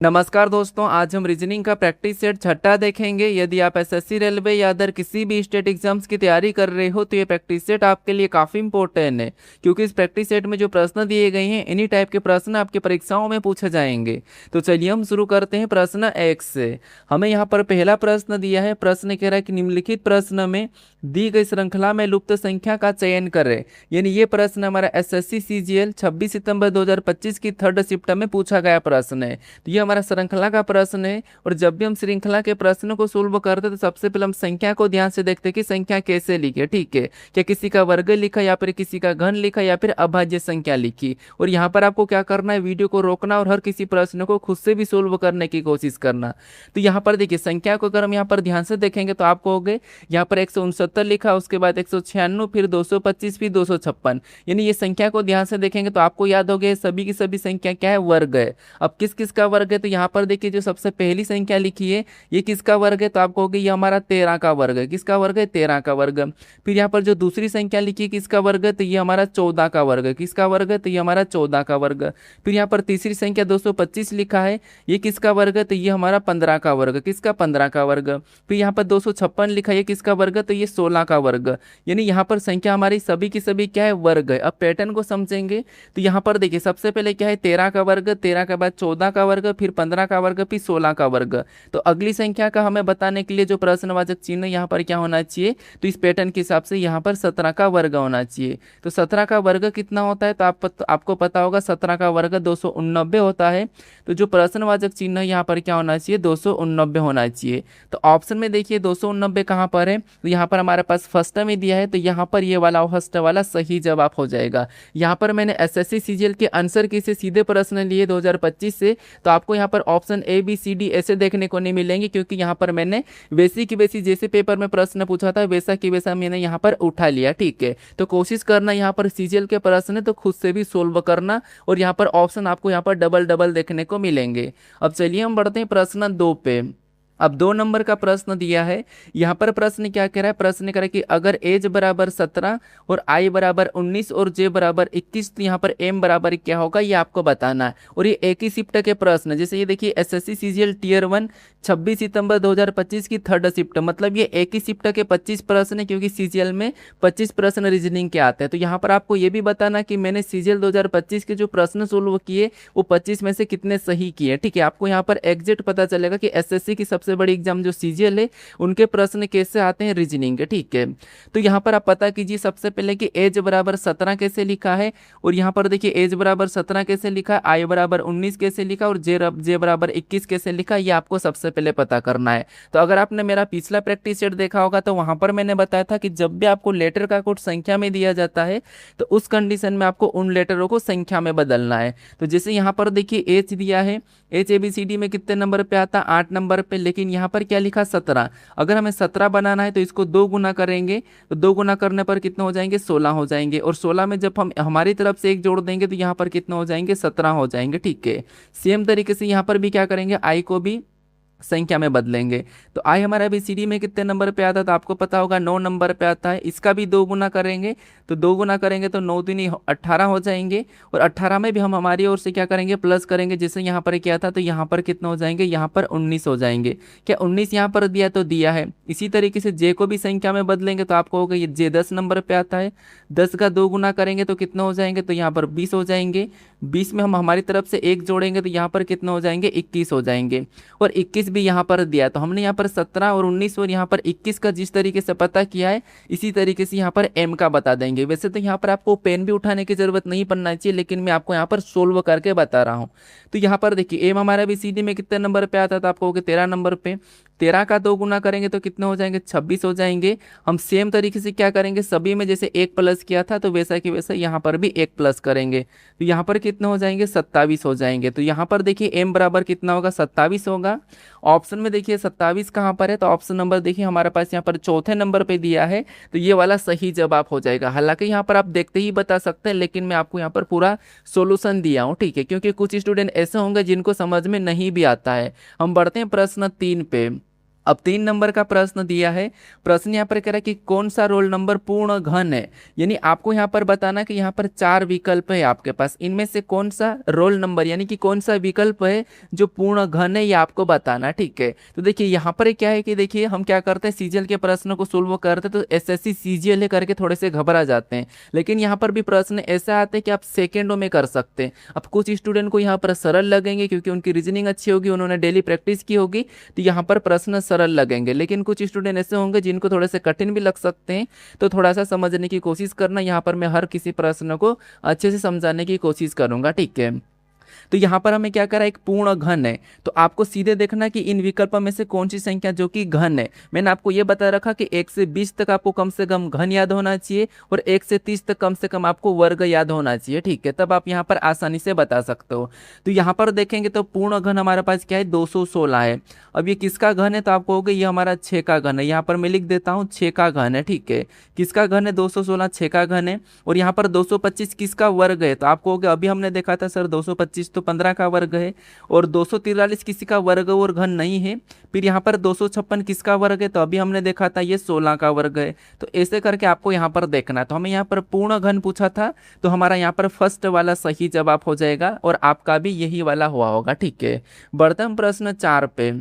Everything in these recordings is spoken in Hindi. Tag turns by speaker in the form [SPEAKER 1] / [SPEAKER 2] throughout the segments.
[SPEAKER 1] नमस्कार दोस्तों, आज हम रीजनिंग का प्रैक्टिस सेट छठा देखेंगे। यदि आप एसएससी, रेलवे या अदर किसी भी स्टेट एग्जाम्स की तैयारी कर रहे हो तो ये प्रैक्टिस सेट आपके लिए काफ़ी इंपॉर्टेंट है, क्योंकि इस प्रैक्टिस सेट में जो प्रश्न दिए गए हैं इन्हीं टाइप के प्रश्न आपकी परीक्षाओं में पूछे जाएंगे। तो चलिए हम शुरू करते हैं प्रश्न 1 से। हमें यहाँ पर पहला प्रश्न दिया है। प्रश्न कह रहा है कि निम्नलिखित प्रश्न में दी गई श्रृंखला में लुप्त संख्या का चयन करें। यानी ये प्रश्न हमारा एसएससी सीजीएल 26 सितंबर 2025 की थर्ड शिफ्ट में पूछा गया प्रश्न है। तो ये हमारा श्रृंखला का प्रश्न है, और जब भी हम श्रृंखला के प्रश्न को सोल्व करते हैं तो सबसे पहले हम संख्या को ध्यान से देखते हैं कि संख्या कैसे लिखे। ठीक है, क्या किसी का वर्ग लिखा या फिर किसी का घन लिखा या फिर अभाज्य संख्या लिखी। और यहाँ पर आपको क्या करना है, वीडियो को रोकना और हर किसी प्रश्न को खुद से भी सोल्व करने की कोशिश करना। तो यहाँ पर देखिए संख्या को अगर हम यहाँ पर ध्यान से देखेंगे तो आपको हो गए यहाँ पर 169 लिखा, उसके बाद 196, फिर 225, फिर 256। यानी ये संख्या को ध्यान से देखेंगे तो आपको याद हो गए सभी की सभी संख्या क्या है, वर्ग है। अब किस किस का वर्ग है, तो यहाँ पर देखिए जो सबसे पहली संख्या लिखी है ये किसका वर्ग है, तो आपको हो गई ये हमारा 13 का वर्ग है। किसका वर्ग है, 13 का वर्ग। फिर यहाँ पर जो दूसरी संख्या लिखी है किसका वर्ग है, तो ये हमारा 14 का वर्ग है। किसका वर्ग है, तो ये हमारा 14 का वर्ग। फिर यहाँ पर तीसरी संख्या 225 लिखा है, ये किसका वर्ग है, तो ये हमारा 15 का वर्ग। किसका, 15 का वर्ग। फिर यहाँ पर 256 लिखा है, किसका वर्ग है, तो ये 16 का वर्ग। यानी यहाँ पर संख्या हमारी सभी की सभी क्या है, वर्ग है। अब पैटर्न को समझेंगे तो यहाँ पर देखिए सबसे पहले क्या है, 13 का वर्ग, 13 के बाद 14 का वर्ग, फिर 15 का वर्ग, फिर 16 का वर्ग। तो अगली संख्या का हमें बताने के लिए जो प्रश्नवाचक चिन्ह यहाँ पर क्या होना चाहिए, तो इस पैटर्न के हिसाब से यहाँ पर 17 का वर्ग होना चाहिए। तो 17 का वर्ग कितना होता है, तो आपको पता होगा 17 का वर्ग 289 होता है। तो जो प्रश्नवाचक चिन्ह यहाँ पर क्या होना चाहिए, 289 होना चाहिए। तो ऑप्शन में देखिए 289 कहाँ पर है, तो यहाँ पर हमारे पास फर्स्ट में दिया है, तो यहाँ पर ये वाला फर्स्ट वाला सही जवाब हो जाएगा। यहाँ पर मैंने एसएससी सीजीएल के आंसर की से सीधे प्रश्न लिए 2025 से, तो आपको यहाँ पर option A B C D ऐसे देखने को नहीं मिलेंगे, क्योंकि यहाँ पर मैंने वैसी की वैसी जैसे पेपर में प्रश्न पूछा था वैसा की वैसा मैंने यहाँ पर उठा लिया। ठीक है, तो कोशिश करना यहाँ पर सीजीएल के प्रश्न है तो खुद से भी सोल्व करना, और यहाँ पर ऑप्शन आपको यहाँ पर डबल डबल देखने को मिलेंगे। अब चलिए हम बढ़ते हैं प्रश्न 2 पे। अब 2 नंबर का प्रश्न दिया है। यहाँ पर प्रश्न क्या कह रहा है, प्रश्न कह रहा है कि अगर एज बराबर 17 और आई बराबर 19 और जे बराबर 21 तो यहाँ पर एम बराबर क्या होगा, ये आपको बताना है। और ये एक ही शिफ्ट के प्रश्न, जैसे ये देखिए एसएससी सीजीएल टियर 1 26 सितंबर 2025 की थर्ड शिफ्ट, मतलब ये एक ही शिफ्ट के 25 प्रश्न है, क्योंकि सीजीएल में 25 प्रश्न रीजनिंग के आते हैं। तो यहाँ पर आपको ये भी बताना कि मैंने सीजीएल 2025 के जो प्रश्न सोल्व किए वो 25 में से कितने सही किए। ठीक है, आपको यहाँ पर एग्जैक्ट पता चलेगा कि एसएससी की सबसे बड़ी एग्जाम जो सीजीएल है उनके प्रश्न कैसे आते हैं रीजनिंग के। ठीक है, तो यहाँ पर आप पता कीजिए सबसे पहले कि एज बराबर 17 कैसे लिखा है, और यहाँ पर देखिए एज बराबर 17 कैसे लिखा है, आई बराबर 19 कैसे लिखा, और जे बराबर 21 कैसे लिखा, ये आपको सबसे पहले पता करना है। तो अगर आपने मेरा पिछला प्रैक्टिस सेट देखा होगा तो वहां पर मैंने बताया था कि जब भी आपको लेटर का कोड संख्या में दिया जाता है तो उस कंडीशन में आपको उन लेटरों को संख्या में बदलना है। तो जैसे यहाँ पर देखिए एच दिया है, एच ABCD में कितने नंबर पे आता है, 8 नंबर पे, लेकिन यहाँ पर क्या लिखा 17। अगर हमें 17 बनाना है तो इसको 2 गुना करेंगे, तो 2 गुना करने पर कितने हो जाएंगे, 16 हो जाएंगे। और 16 में जब हम हमारी तरफ से 1 जोड़ देंगे तो यहाँ पर कितने हो जाएंगे, 17 हो जाएंगे। ठीक है, सेम तरीके से यहाँ पर भी क्या करेंगे, आई को भी संख्या में बदलेंगे। तो आई हमारा ABCD में कितने नंबर पे आता है, तो आपको पता होगा 9 नंबर पे आता है। इसका भी 2 गुना करेंगे, तो 2 गुना करेंगे तो 9 दूनी 18 हो जाएंगे। और 18 में भी हम हमारी ओर से क्या करेंगे, प्लस करेंगे। जैसे यहाँ पर क्या था तो यहाँ पर कितना हो जाएंगे, यहाँ पर 19 हो जाएंगे। क्या 19 यहाँ पर दिया तो दिया है। इसी तरीके से जे को भी संख्या में बदलेंगे, तो आपको होगा ये जे 10 नंबर पे आता है। 10 का 2 गुना करेंगे तो कितना हो जाएंगे, तो यहाँ पर 20 हो जाएंगे। 20 में हम हमारी तरफ से 1 जोड़ेंगे तो यहाँ पर कितना हो जाएंगे, 21 हो जाएंगे। और 21 भी यहाँ पर दिया, तो हमने यहाँ पर 17 और 19 और यहाँ पर 21 का जिस तरीके से पता किया है इसी तरीके से यहाँ पर एम का बता देंगे। वैसे तो यहाँ पर आपको पेन भी उठाने की जरूरत नहीं पड़ना चाहिए, लेकिन मैं आपको यहाँ पर सोल्व करके बता रहा हूँ। तो यहाँ पर देखिए एम हमारा ABCD में कितने नंबर पे आता था, आपको होगा 13 नंबर पे। 13 का 2 गुना करेंगे तो कितने हो जाएंगे, 26 हो जाएंगे। हम सेम तरीके से क्या करेंगे, सभी में जैसे 1 प्लस किया था तो वैसा कि वैसा यहाँ पर भी 1 प्लस करेंगे, तो यहाँ पर कितने हो जाएंगे, 27 हो जाएंगे। तो यहाँ पर देखिए एम बराबर कितना होगा, 27 होगा। ऑप्शन में देखिए 27 कहाँ पर है, तो ऑप्शन नंबर देखिए हमारे पास यहाँ पर चौथे नंबर पे दिया है, तो ये वाला सही जवाब हो जाएगा। हालांकि यहाँ पर आप देखते ही बता सकते हैं, लेकिन मैं आपको यहाँ पर पूरा सोल्यूशन दिया हूँ। ठीक है, क्योंकि कुछ स्टूडेंट ऐसे होंगे जिनको समझ में नहीं भी आता है। हम बढ़ते हैं प्रश्न 3 पे। अब 3 नंबर का प्रश्न दिया है। प्रश्न यहाँ पर कह रहा है कि कौन सा रोल नंबर पूर्ण घन है, यानी आपको यहाँ पर बताना कि यहाँ पर 4 विकल्प है आपके पास, इनमें से कौन सा रोल नंबर यानी कि कौन सा विकल्प है जो पूर्ण घन है, ये आपको बताना। ठीक है, तो देखिए यहाँ पर क्या है कि देखिए हम क्या करते हैं, सीजीएल के प्रश्नों को सोल्व करते हैं तो एसएससी सीजीएल करके थोड़े से घबरा जाते हैं, लेकिन यहाँ पर भी प्रश्न ऐसा आते हैं कि आप सेकेंडों में कर सकते हैं। अब कुछ स्टूडेंट को यहाँ पर सरल लगेंगे क्योंकि उनकी रीजनिंग अच्छी होगी, उन्होंने डेली प्रैक्टिस की होगी, तो यहाँ पर प्रश्न सरल लगेंगे। लेकिन कुछ स्टूडेंट ऐसे होंगे जिनको थोड़े से कठिन भी लग सकते हैं, तो थोड़ा सा समझने की कोशिश करना। यहाँ पर मैं हर किसी प्रश्न को अच्छे से समझाने की कोशिश करूंगा। ठीक है, तो यहाँ पर हमें क्या करा, एक पूर्ण घन है, तो आपको सीधे देखना कि इन विकल्पों में से कौन सी संख्या जो कि घन है। मैंने आपको ये बता रखा कि 1 से 20 तक आपको कम से कम घन याद होना चाहिए और 1 से 30 तक कम से कम आपको वर्ग याद होना चाहिए। ठीक है, तब आप यहाँ पर आसानी से बता सकते हो। तो यहाँ पर देखेंगे तो पूर्ण घन हमारे पास क्या है, 216 है। अब ये किसका घन है, तो आप कहोगे ये हमारा 6 का घन है। यहाँ पर मैं लिख देता हूँ 6 का घन है। ठीक है, किसका घन है, 216 6 का घन है। और यहाँ पर 225 किसका वर्ग है, तो आप कहोगे अभी हमने देखा था सर 225 तो 15 का वर्ग है, और 243 किसी का वर्ग और घन नहीं है। फिर यहाँ पर 256 किसका वर्ग है, तो अभी हमने देखा था ये 16 का वर्ग है। तो ऐसे करके आपको यहाँ पर देखना है। तो हमें यहाँ पर पूर्ण घन पूछा था, तो हमारा यहाँ पर फर्स्ट वाला सही जवाब हो जाएगा और आपका भी यही वाला हुआ होगा। ठीक है, बढ़ते हम प्रश्न 4 पे।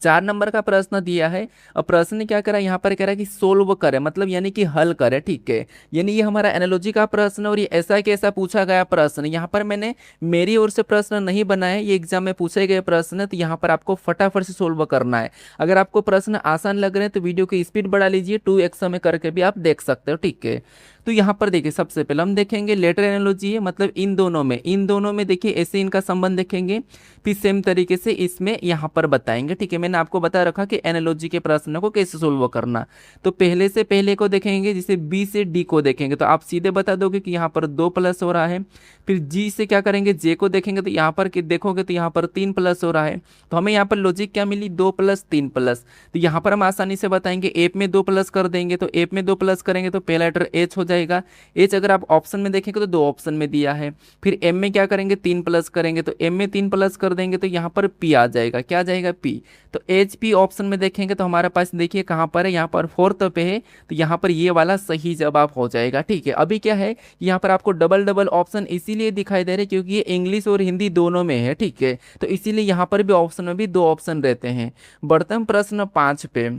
[SPEAKER 1] 4 नंबर का प्रश्न दिया है। अब प्रश्न ने क्या करा, यहाँ पर कह रहा है कि सोल्व करे, मतलब यानी कि हल करे। ठीक है, यानी ये हमारा एनालॉजी का प्रश्न और ये ऐसा कैसा पूछा गया प्रश्न। यहाँ पर मैंने मेरी ओर से प्रश्न नहीं बनाया, ये एग्जाम में पूछे गए प्रश्न, तो यहाँ पर आपको फटाफट से सोल्व करना है। अगर आपको प्रश्न आसान लग रहे हैं तो वीडियो की स्पीड बढ़ा लीजिए, 2x में करके भी आप देख सकते हो। ठीक है, तो यहाँ पर देखिए सबसे पहले हम देखेंगे लेटर एनालॉजी है, मतलब इन दोनों में देखिए ऐसे इनका संबंध देखेंगे, फिर सेम तरीके से इसमें यहाँ पर बताएंगे। ठीक है, मैंने आपको बता रखा कि एनालॉजी के प्रश्न को कैसे सोल्व करना। तो पहले से पहले को देखेंगे, जैसे बी से डी को देखेंगे तो आप सीधे बता दोगे कि यहाँ पर 2 प्लस हो रहा है। फिर जी से क्या करेंगे, जे को देखेंगे तो यहाँ पर देखोगे तो यहाँ पर 3 प्लस हो रहा है। तो हमें यहाँ पर लॉजिक क्या मिली, 2 प्लस 3 प्लस। तो यहाँ पर हम आसानी से बताएंगे, एप में 2 प्लस कर देंगे, तो एप में 2 प्लस करेंगे तो पहला लेटर एच हो जाएगा। एच अगर आप ऑप्शन में देखेंगे तो 2 ऑप्शन में दिया है। फिर एम में क्या करेंगे, 3 प्लस करेंगे, तो एम में 3 प्लस कर देंगे तो यहाँ पर पी आ जाएगा। क्या आ जाएगा, पी। तो एच पी ऑप्शन में देखेंगे तो हमारे पास देखिए कहाँ पर है, यहाँ पर 4th पे है, तो यहाँ पर ये वाला सही जवाब हो जाएगा। ठीक है, अभी क्या है, यहाँ पर आपको डबल डबल ऑप्शन इसीलिए दिखाई दे रहे क्योंकि ये इंग्लिश और हिंदी दोनों में है। ठीक है, तो इसीलिए यहाँ पर भी ऑप्शन में भी 2 ऑप्शन रहते हैं। बढ़ते हम प्रश्न 5 पे।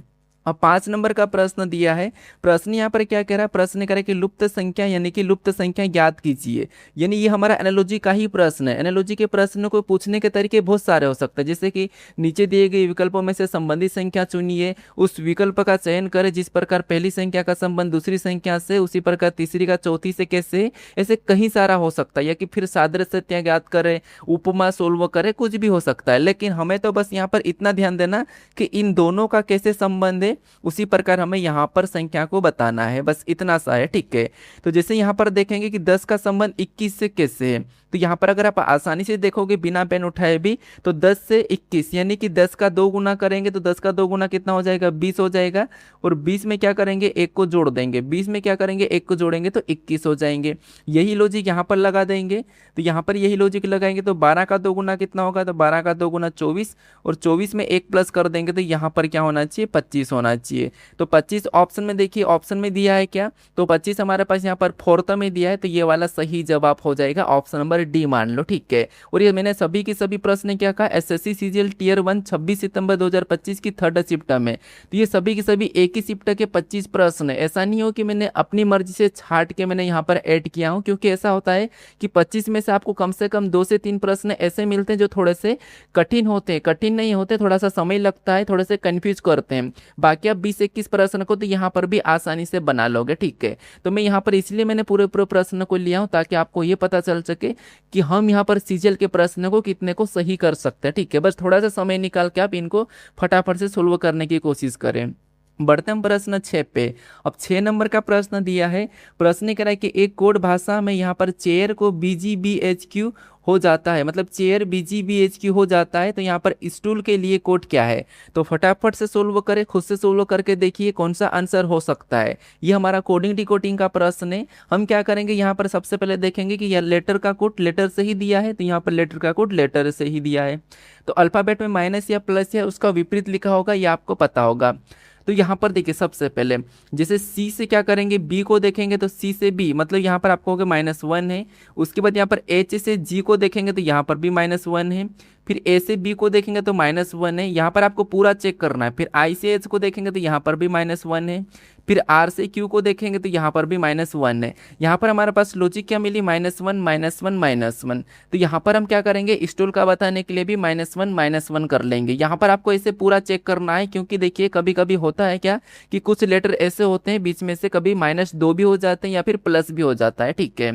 [SPEAKER 1] अब 5 नंबर का प्रश्न दिया है। प्रश्न यहाँ पर क्या कह रहा है, प्रश्न कह रहा है कि लुप्त संख्या यानी कि लुप्त संख्या ज्ञात कीजिए। यानी ये हमारा एनालॉजी का ही प्रश्न है। एनालॉजी के प्रश्न को पूछने के तरीके बहुत सारे हो सकते हैं, जैसे कि नीचे दिए गए विकल्पों में से संबंधित संख्या चुनिए, उस विकल्प का चयन करें जिस प्रकार पहली संख्या का संबंध दूसरी संख्या से, उसी प्रकार तीसरी का चौथी से कैसे, ऐसे कहीं सारा हो सकता है। या कि फिर सादृश्य ज्ञात करें, उपमा सोल्व करें, कुछ भी हो सकता है। लेकिन हमें तो बस यहाँ पर इतना ध्यान देना कि इन दोनों का कैसे संबंध है, उसी प्रकार हमें यहाँ पर संख्या को बताना है, बस इतना सा है। ठीक है, तो जैसे यहाँ पर देखेंगे कि 10 का संबंध 21 से कैसे है, तो यहाँ पर अगर आप आसानी से देखोगे बिना पेन उठाए भी, तो 10 से 21 यानी कि 10 का 2 गुना करेंगे तो 10 का 2 गुना कितना हो जाएगा, 20 हो जाएगा। और 20 में क्या करेंगे, 1 को जोड़ देंगे, 20 में क्या करेंगे, 1 को जोड़ेंगे तो 21 हो जाएंगे। यही लॉजिक यहाँ पर लगा देंगे, तो यहाँ पर यही लॉजिक लगाएंगे तो 12 का 2 गुना कितना होगा, तो 12 का 2 गुना 24, और 24 में 1 प्लस कर देंगे तो यहाँ पर क्या होना चाहिए, 25 होना चाहिए। तो 25 ऑप्शन में देखिए, ऑप्शन में दिया है क्या, तो 25 हमारे पास यहाँ पर 4th में दिया है, तो ये वाला सही जवाब हो जाएगा ऑप्शन नंबर डी मान लो। ठीक है, और ये मैंने सभी की सभी प्रश्न क्या कहा, एसएससी सीजीएल टियर 1 26 सितंबर 2025 की 3rd शिफ्ट में, तो ये सभी की सभी एक ही शिफ्ट के 25 प्रश्न है। ऐसा नहीं हो कि मैंने अपनी मर्जी से छाट के मैंने यहाँ पर ऐड किया हूँ, क्योंकि ऐसा होता है कि 25 में से आपको कम से कम 2 से 3 प्रश्न ऐसे मिलते हैं जो थोड़े से कठिन होते हैं, कठिन नहीं होते, थोड़ा सा समय लगता है, थोड़े से कंफ्यूज करते हैं। बाकी आप 20-21 प्रश्न को तो यहाँ पर भी आसानी से बना लोगे। ठीक है, तो मैं यहाँ पर इसलिए मैंने पूरे प्रश्न को लिया हूँ ताकि आपको ये पता चल सके कि हम यहाँ पर सीजीएल के प्रश्न को कितने को सही कर सकते हैं। ठीक है, बस थोड़ा सा समय निकाल के आप इनको फटाफट से सोल्व करने की कोशिश करें। बढ़ते हम प्रश्न 6 पे। अब 6 नंबर का प्रश्न दिया है। प्रश्न कह रहा है कि एक कोड भाषा में यहाँ पर चेयर को BGBHQ हो जाता है, मतलब चेयर BGBHQ हो जाता है, तो यहाँ पर स्टूल के लिए कोड क्या है। तो फटाफट से सोल्व करें, खुद से सोल्व करके देखिए कौन सा आंसर हो सकता है। ये हमारा कोडिंग डिकोडिंग का प्रश्न है। हम क्या करेंगे, यहाँ पर सबसे पहले देखेंगे कि यह लेटर का कोड लेटर से ही दिया है, तो यहाँ पर लेटर का कोड लेटर से ही दिया है। तो अल्फाबेट में माइनस या प्लस या उसका विपरीत लिखा होगा, ये आपको पता होगा। तो यहाँ पर देखिए सबसे पहले जैसे सी से क्या करेंगे, बी को देखेंगे तो सी से बी मतलब यहाँ पर आपको होगा -1 है। उसके बाद यहाँ पर एच से जी को देखेंगे तो यहाँ पर भी -1 है। फिर ए से बी को देखेंगे तो -1 है, यहाँ पर आपको पूरा चेक करना है। फिर आई से एच को देखेंगे तो यहाँ पर भी -1 है। फिर आर से क्यू को देखेंगे तो यहाँ पर भी -1 है। यहाँ पर हमारे पास लॉजिक क्या मिली, -1 -1 -1। तो यहाँ पर हम क्या करेंगे, स्टूल का बताने के लिए भी -1 -1 कर लेंगे। यहाँ पर आपको इसे पूरा चेक करना है, क्योंकि देखिए कभी कभी होता है क्या कि कुछ लेटर ऐसे होते हैं बीच में से कभी -2 भी हो जाते हैं या फिर प्लस भी हो जाता है, ठीक है।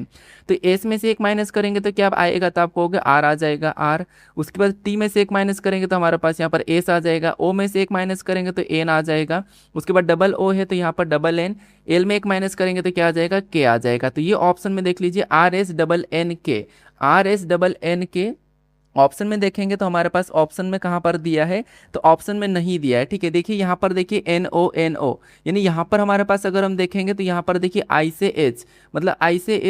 [SPEAKER 1] तो एस में से एक माइनस करेंगे तो क्या आएगा, तो आपको होगा आर आ जाएगा आर। उसके बाद टी में से एक माइनस करेंगे तो हमारे पास यहाँ पर एस आ जाएगा। ओ में से एक माइनस करेंगे तो एन आ जाएगा। उसके बाद डबल ओ है तो यहाँ पर डबल एन। एल में एक माइनस करेंगे तो क्या आ जाएगा, के आ जाएगा। तो ये ऑप्शन में देख लीजिए RS RS ऑप्शन में देखेंगे तो हमारे पास ऑप्शन में कहाँ पर दिया है, तो ऑप्शन में नहीं दिया है, ठीक है। देखिए यहाँ पर देखिए NO यानी यहाँ पर हमारे पास अगर हम देखेंगे तो यहाँ पर देखिए I से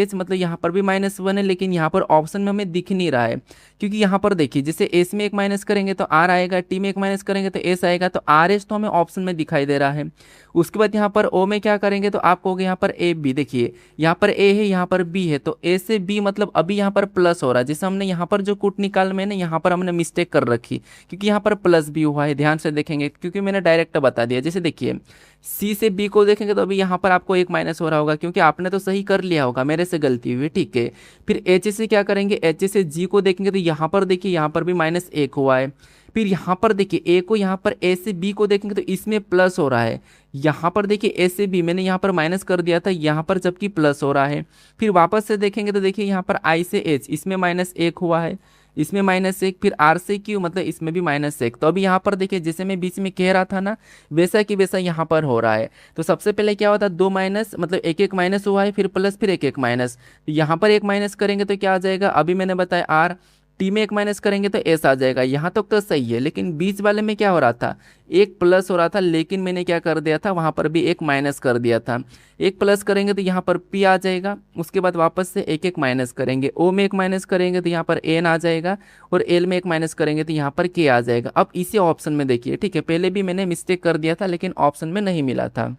[SPEAKER 1] H मतलब यहाँ पर भी -1 है, लेकिन यहाँ पर ऑप्शन में हमें दिख नहीं रहा है। क्योंकि यहाँ पर देखिए जैसे एस में एक माइनस करेंगे तो आर आएगा, टी में एक माइनस करेंगे तो एस आएगा, तो आर एस तो हमें ऑप्शन में दिखाई दे रहा है। उसके बाद यहाँ पर ओ में क्या करेंगे तो आपको होगा यहाँ पर ए बी, देखिए यहाँ पर ए है यहाँ पर बी है, तो ए से बी मतलब अभी यहाँ पर प्लस हो रहा है। जैसे हमने यहाँ पर जो कूट निकाल में ना यहाँ पर हमने मिस्टेक कर रखी, क्योंकि यहाँ पर प्लस भी हुआ है, ध्यान से देखेंगे क्योंकि मैंने डायरेक्ट बता दिया। जैसे देखिए सी से बी को देखेंगे तो अभी यहाँ पर आपको एक माइनस हो रहा होगा, क्योंकि आपने तो सही कर लिया होगा, मेरे से गलती हुई, ठीक है। फिर एच से क्या करेंगे, एच से जी को देखेंगे तो यहाँ पर देखिए यहाँ पर भी -1 हुआ है। फिर यहाँ पर देखिए ए को यहाँ पर ए से बी को देखेंगे तो इसमें प्लस हो रहा है। यहाँ पर देखिए ए से बी मैंने यहाँ पर माइनस कर दिया था, यहाँ पर जबकि प्लस हो रहा है। फिर वापस से देखेंगे तो देखिए यहाँ पर आई से एच इसमें -1 हुआ है, इसमें -1। फिर आर से क्यू मतलब इसमें भी -1। तो अभी यहाँ पर देखिए जैसे मैं बीच में कह रहा था ना, वैसा कि वैसा यहाँ पर हो रहा है। तो सबसे पहले क्या होता है, 2 माइनस मतलब एक माइनस हुआ है, फिर प्लस, फिर एक माइनस। यहाँ पर एक माइनस करेंगे तो क्या आ जाएगा, अभी मैंने बताया आर। टी में एक माइनस करेंगे तो एस आ जाएगा। यहाँ तक तो सही है, लेकिन बीच वाले में क्या हो रहा था, एक प्लस हो रहा था, लेकिन मैंने क्या कर दिया था, वहाँ पर भी एक माइनस कर दिया था। एक प्लस करेंगे तो यहाँ पर पी आ जाएगा। उसके बाद वापस से एक माइनस करेंगे, ओ में एक माइनस करेंगे तो यहाँ पर एन आ जाएगा, और एल में एक माइनस करेंगे तो यहाँ पर के आ जाएगा। अब इसी ऑप्शन में देखिए, ठीक है, पहले भी मैंने मिस्टेक कर दिया था लेकिन ऑप्शन में नहीं मिला था।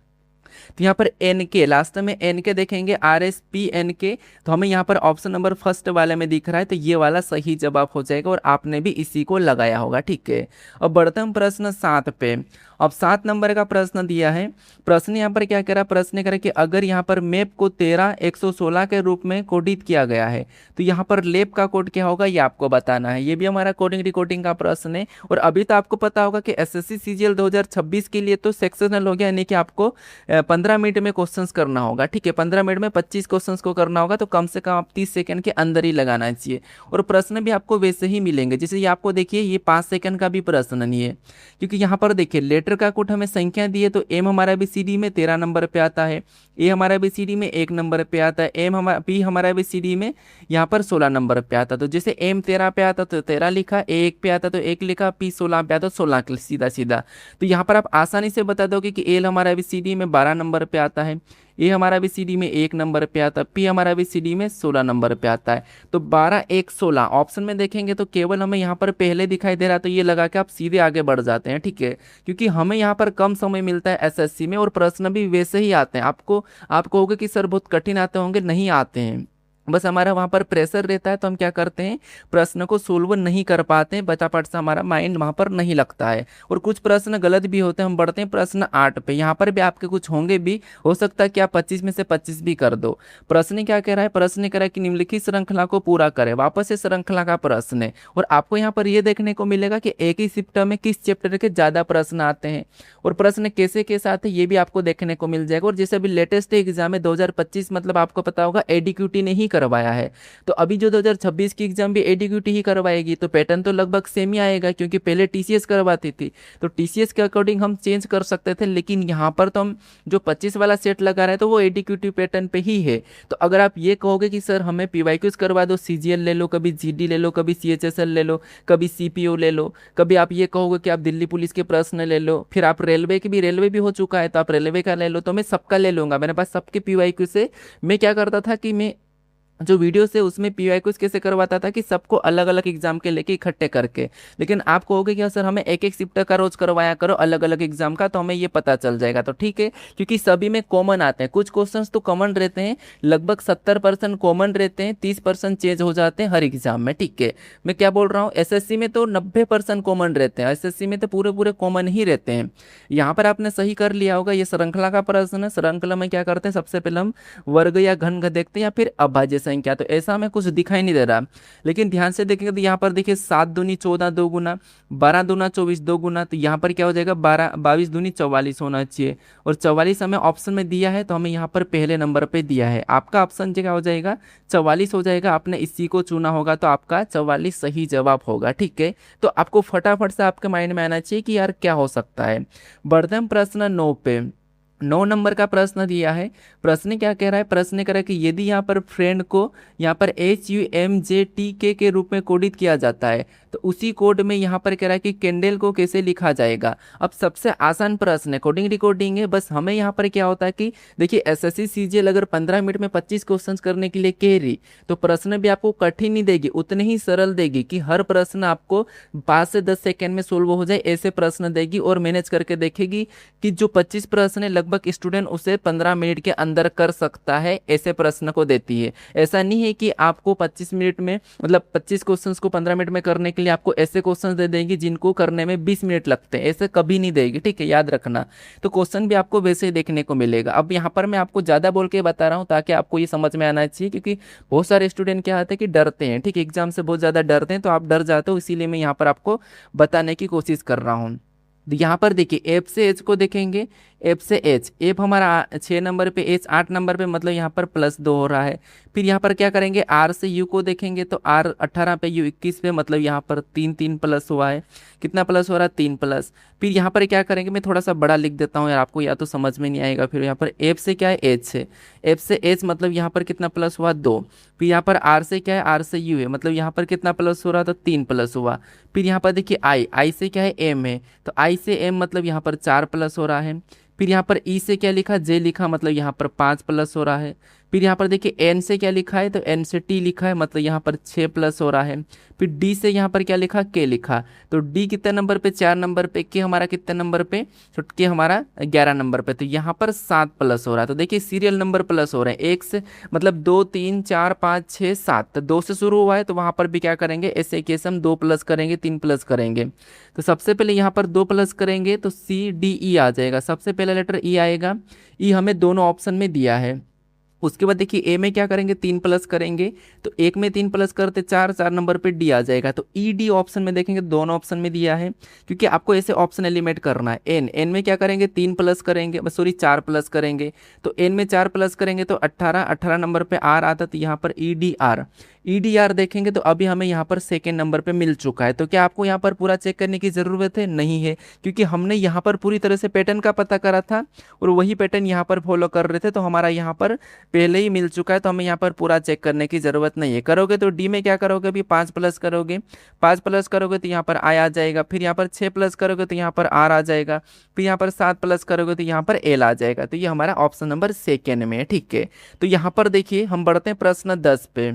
[SPEAKER 1] तो यहाँ पर एन के लास्ट में एन के देखेंगे, RSPNK, तो हमें यहाँ पर ऑप्शन नंबर फर्स्ट वाले में दिख रहा है, तो ये वाला सही जवाब हो जाएगा और आपने भी इसी को लगाया होगा, ठीक है। अब बढ़ते हम प्रश्न 7 पे। अब 7 नंबर का प्रश्न दिया है। प्रश्न यहाँ पर क्या कह रहा है, प्रश्न कह रहा है कि अगर यहाँ पर मैप को 13 116 के रूप में कोडित किया गया है तो यहाँ पर लेप का कोड क्या होगा, ये आपको बताना है। ये भी हमारा कोडिंग डिकोडिंग का प्रश्न है। और अभी तो आपको पता होगा कि SSC CGL 2026 के लिए तो सेक्शनल हो गया, यानी कि आपको 15 मिनट में क्वेश्चंस करना होगा, ठीक है। 15 मिनट में 25 क्वेश्चंस को करना होगा, तो कम से कम आप 30 सेकंड के अंदर ही लगाना चाहिए। और प्रश्न भी आपको वैसे ही मिलेंगे, जैसे ये आपको देखिए ये 5 सेकंड का भी प्रश्न नहीं है, क्योंकि यहाँ पर देखिए लेटर का कोड हमें संख्या दी है, तो एम हमारा ABCD में 13 नंबर पे आता है, ए हमारा ABCD में 1 नंबर पे आता है, पी हमारा ABCD में यहाँ पर 16 नंबर पे आता है। तो जैसे एम 13 पे आता तो 13 लिखा, ए 1 पे आता तो 1 लिखा, पी 16 पे आता तो 16 सीधा सीधा। तो यहाँ पर आप आसानी से बता दोगे कि एल हमारा ABCD में 12 नंबर पे आता है, ए हमारा ABCD में 1 नंबर पे आता है, पी हमारा ABCD में 16 नंबर पे आता है। तो 12 1 16 ऑप्शन में देखेंगे तो केवल हमें यहाँ पर पहले दिखाई दे रहा है, तो ये लगा के आप सीधे आगे बढ़ जाते हैं, ठीक है। क्योंकि हमें यहाँ पर कम समय मिलता है SSC में, और प्रश्न भी वैसे ही आते हैं। आप कहोगे कि सर बहुत कठिन आते होंगे, नहीं आते हैं, बस हमारा वहाँ पर प्रेशर रहता है, तो हम क्या करते हैं, प्रश्न को सोल्व नहीं कर पाते हैं, बचापट से हमारा माइंड वहाँ पर नहीं लगता है, और कुछ प्रश्न गलत भी होते हैं। हम बढ़ते हैं प्रश्न 8 पे। यहाँ पर भी आपके कुछ होंगे भी, हो सकता है कि आप 25 में से 25 भी कर दो। प्रश्न क्या कह रहा है, प्रश्न कह रहा है कि निम्नलिखित श्रृंखला को पूरा करें। वापस से श्रृंखला का प्रश्न है, और आपको यहाँ पर यह देखने को मिलेगा कि एक ही शिफ्ट में किस चैप्टर के ज़्यादा प्रश्न आते हैं, और प्रश्न कैसे कैसे आते हैं ये भी आपको देखने को मिल जाएगा। और जैसे अभी लेटेस्ट एग्जाम है 2025, मतलब आपको पता होगा ADQT ने ही करवाया है। तो अभी जो 2026 की एग्जाम भी एडीक्यूटी ही करवाएगी, तो पैटर्न तो लगभग सेम ही आएगा, क्योंकि पहले टीसीएस करवाती थी। तो टीसीएस के अकॉर्डिंग हम चेंज कर सकते थे, लेकिन यहाँ पर तो हम जो 25 वाला सेट लगा रहे हैं तो वो एडीक्यूटी पैटर्न पे ही है। तो अगर आप ये कहोगे कि सर हमें पीवाईक्यूज करवा दो, सीजीएल ले लो, कभी जीडी ले लो, कभी सीएचएसएल ले लो, कभी सीपीओ ले लो, कभी आप ये कहोगे कि आप दिल्ली पुलिस के प्रश्न ले लो, फिर आप रेलवे की भी, रेलवे भी हो चुका है तो आप रेलवे का ले लो, तो मैं सबका ले लूंगा। मेरे पास सबके पीवाईक्यू से मैं क्या करता था कि मैं जो वीडियोस है उसमें पीवाईक्यूज कैसे करवाता था कि सबको अलग अलग एग्जाम के लेके इकट्ठे करके। लेकिन आप कहोगे कि सर हमें एक एक शिफ्ट का रोज करवाया करो अलग अलग एग्जाम का, तो हमें ये पता चल जाएगा। तो ठीक है, क्योंकि सभी में कॉमन आते हैं, कुछ क्वेश्चंस तो कॉमन रहते हैं, लगभग 70% कॉमन रहते हैं, 30% चेंज हो जाते हैं हर एग्जाम में। ठीक है, मैं क्या बोल रहा हूँ, एसएससी में तो 90% कॉमन रहते हैं, एसएससी में तो पूरे पूरे कॉमन ही रहते हैं। यहाँ पर आपने सही कर लिया होगा, ये श्रृंखला का प्रश्न है। श्रृंखला में क्या करते हैं, सबसे पहले हम वर्ग या घन देखते हैं या फिर अभाज्य संख्या। तो ऐसा हमें कुछ दिखाई नहीं दे रहा, लेकिन ध्यान से देखेंगे तो यहाँ पर देखिए 7 दूनी 14 2 गुना, 12 दूना 24 2 गुना, तो यहाँ पर क्या हो जाएगा 22 दूनी 44 होना चाहिए। और 44 हमें ऑप्शन में दिया है, तो हमें यहाँ पर पहले नंबर पे दिया है। आपका ऑप्शन क्या हो जाएगा, 44 हो जाएगा। आपने इसी को चुना होगा तो आपका 44 सही जवाब होगा। ठीक है, तो आपको फटाफट से आपके माइंड में आना चाहिए कि यार क्या हो सकता है। बढ़ते हम प्रश्न 9 पे। 9 नंबर का प्रश्न दिया है। प्रश्न क्या कह रहा है, प्रश्न कह रहा है कि यदि यहाँ पर फ्रेंड को यहाँ पर HUMJTK के रूप में कोडित किया जाता है, तो उसी कोड में यहाँ पर कह रहा है कि कैंडल को कैसे लिखा जाएगा। अब सबसे आसान प्रश्न है, कोडिंग रिकॉर्डिंग है, बस हमें यहाँ पर क्या होता है कि देखिए एसएससी सीजीएल अगर 15 मिनट में 25 क्वेश्चन करने के लिए कह रही, तो प्रश्न भी आपको कठिन नहीं देगी, उतने ही सरल देगी कि हर प्रश्न आपको 5 से 10 सेकेंड में सोल्व हो जाए, ऐसे प्रश्न देगी। और मैनेज करके देखेगी कि जो 25 प्रश्न है लगभग स्टूडेंट उसे 15 मिनट के अंदर कर सकता है, ऐसे प्रश्न को देती है। ऐसा नहीं है कि आपको 25 मिनट में, मतलब 25 क्वेश्चंस को 15 मिनट में करने के लिए आपको ऐसे क्वेश्चंस दे देंगे जिनको करने में 20 मिनट लगते हैं, ऐसे कभी नहीं देगी। ठीक है, याद रखना। तो क्वेश्चन भी आपको वैसे ही देखने को मिलेगा। अब यहाँ पर मैं आपको ज़्यादा बोल के बता रहा हूँ ताकि आपको ये समझ में आना चाहिए, क्योंकि बहुत सारे स्टूडेंट क्या होते हैं कि डरते हैं, ठीक, एग्जाम से बहुत ज़्यादा डरते हैं, तो आप डर जाते हो, इसीलिए मैं यहाँ पर आपको बताने की कोशिश कर रहा हूँ। यहाँ पर देखिए एफ से एच को देखेंगे, एफ से एच, एफ हमारा 6 नंबर पे, एच 8 नंबर पे, मतलब यहाँ पर +2 हो रहा है। फिर यहाँ पर क्या करेंगे, आर से यू को देखेंगे, तो आर 18 पे, यू 21 पे, मतलब यहाँ पर 3 3 प्लस हुआ है। कितना प्लस हो रहा है, 3 प्लस। फिर यहाँ पर क्या करेंगे, मैं थोड़ा सा बड़ा लिख देता हूँ यार, आपको या तो समझ में नहीं आएगा। फिर यहाँ पर एफ से क्या है, एच से, एफ से एच मतलब यहाँ पर कितना प्लस हुआ, 2। फिर यहाँ पर आर से क्या है, आर से यू है, मतलब यहाँ पर कितना प्लस हो रहा, तो 3 प्लस हुआ। फिर यहाँ पर देखिए आई, आई से क्या है, एम है, तो आई से एम मतलब यहाँ पर 4 प्लस हो रहा है। फिर यहाँ पर ई से क्या लिखा, जे लिखा, मतलब यहाँ पर 5 प्लस हो रहा है। फिर यहाँ पर देखिए एन से क्या लिखा है, तो एन से टी लिखा है, मतलब यहाँ पर 6 प्लस हो रहा है। फिर डी से यहाँ पर क्या लिखा, के लिखा, तो डी कितने नंबर पे, 4 नंबर पे, के हमारा कितने नंबर पे, तो के हमारा 11 नंबर पे, तो यहाँ पर 7 प्लस हो रहा है। तो देखिए सीरियल नंबर प्लस हो रहे हैं, एक से मतलब 2 3 4 5 6 7, तो 2 से शुरू हुआ है, तो वहाँ पर भी क्या करेंगे, ऐसे केस हम 2 प्लस करेंगे, 3 प्लस करेंगे। तो सबसे पहले यहाँ पर 2 प्लस करेंगे तो CDE आ जाएगा, सबसे पहला लेटर ई आएगा। ई हमें दोनों ऑप्शन में दिया है। उसके बाद देखिए ए में क्या करेंगे, 3 प्लस करेंगे, तो एक में 3 प्लस करते 4, 4 नंबर पे डी आ जाएगा। तो ई डी ऑप्शन में देखेंगे, दोनों ऑप्शन में दिया है, क्योंकि आपको ऐसे ऑप्शन एलिमेंट करना है। एन, एन में क्या करेंगे, 3 प्लस करेंगे, सॉरी 4 प्लस करेंगे, तो एन में 4 प्लस करेंगे तो 18, 18 नंबर पे आर आता, तो यहाँ पर EDR, EDR देखेंगे तो अभी हमें यहाँ पर सेकेंड नंबर पे मिल चुका है। तो क्या आपको यहाँ पर पूरा चेक करने की ज़रूरत है, नहीं है, क्योंकि हमने यहाँ पर पूरी तरह से पैटर्न का पता करा था और वही पैटर्न यहाँ पर फॉलो कर रहे थे, तो हमारा यहाँ पर पहले ही मिल चुका है, तो हमें यहाँ पर पूरा चेक करने की ज़रूरत नहीं है। करोगे तो डी में क्या करोगे, अभी 5 प्लस करोगे, 5 प्लस करोगे तो यहाँ पर आई आ जाएगा, फिर यहाँ पर 6 प्लस करोगे तो यहाँ पर आर आ जाएगा, फिर यहाँ पर 7 प्लस करोगे तो यहाँ पर एल आ जाएगा। तो ये हमारा ऑप्शन नंबर सेकेंड में है, ठीक है। तो यहाँ पर देखिए हम बढ़ते हैं प्रश्न 10 पे।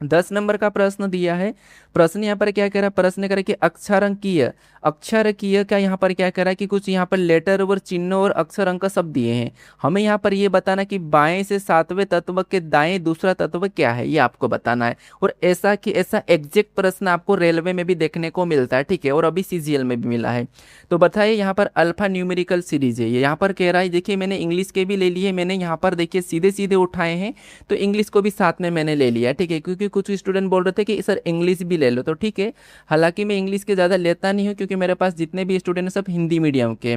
[SPEAKER 1] 10 नंबर का प्रश्न दिया है। प्रश्न यहाँ पर क्या कह रहा है, प्रश्न कह रहा है कि अक्षरकीय का यहाँ पर क्या कह रहा है कि कुछ यहाँ पर लेटर और चिन्ह और अक्षर अंक सब दिए हैं। हमें यहाँ पर ये बताना कि बाएं से 7वें तत्व के दाएं दूसरा तत्व क्या है, ये आपको बताना है। और ऐसा कि ऐसा एग्जैक्ट प्रश्न आपको रेलवे में भी देखने को मिलता है, ठीक है, और अभी सीजीएल में भी मिला है। तो बताइए यहाँ पर अल्फा न्यूमेरिकल सीरीज है, यहाँ पर कह रहा है, देखिए मैंने इंग्लिश के भी ले लिए, मैंने यहाँ पर देखिए सीधे सीधे उठाए हैं, तो इंग्लिश को भी साथ में मैंने ले लिया, ठीक है, क्योंकि कुछ स्टूडेंट बोल रहे थे कि सर इंग्लिश भी ले लो, तो ठीक है। हालांकि मैं इंग्लिश के ज़्यादा लेता नहीं हूँ, क्योंकि मेरे पास जितने भी स्टूडेंट हैं सब हिंदी मीडियम के।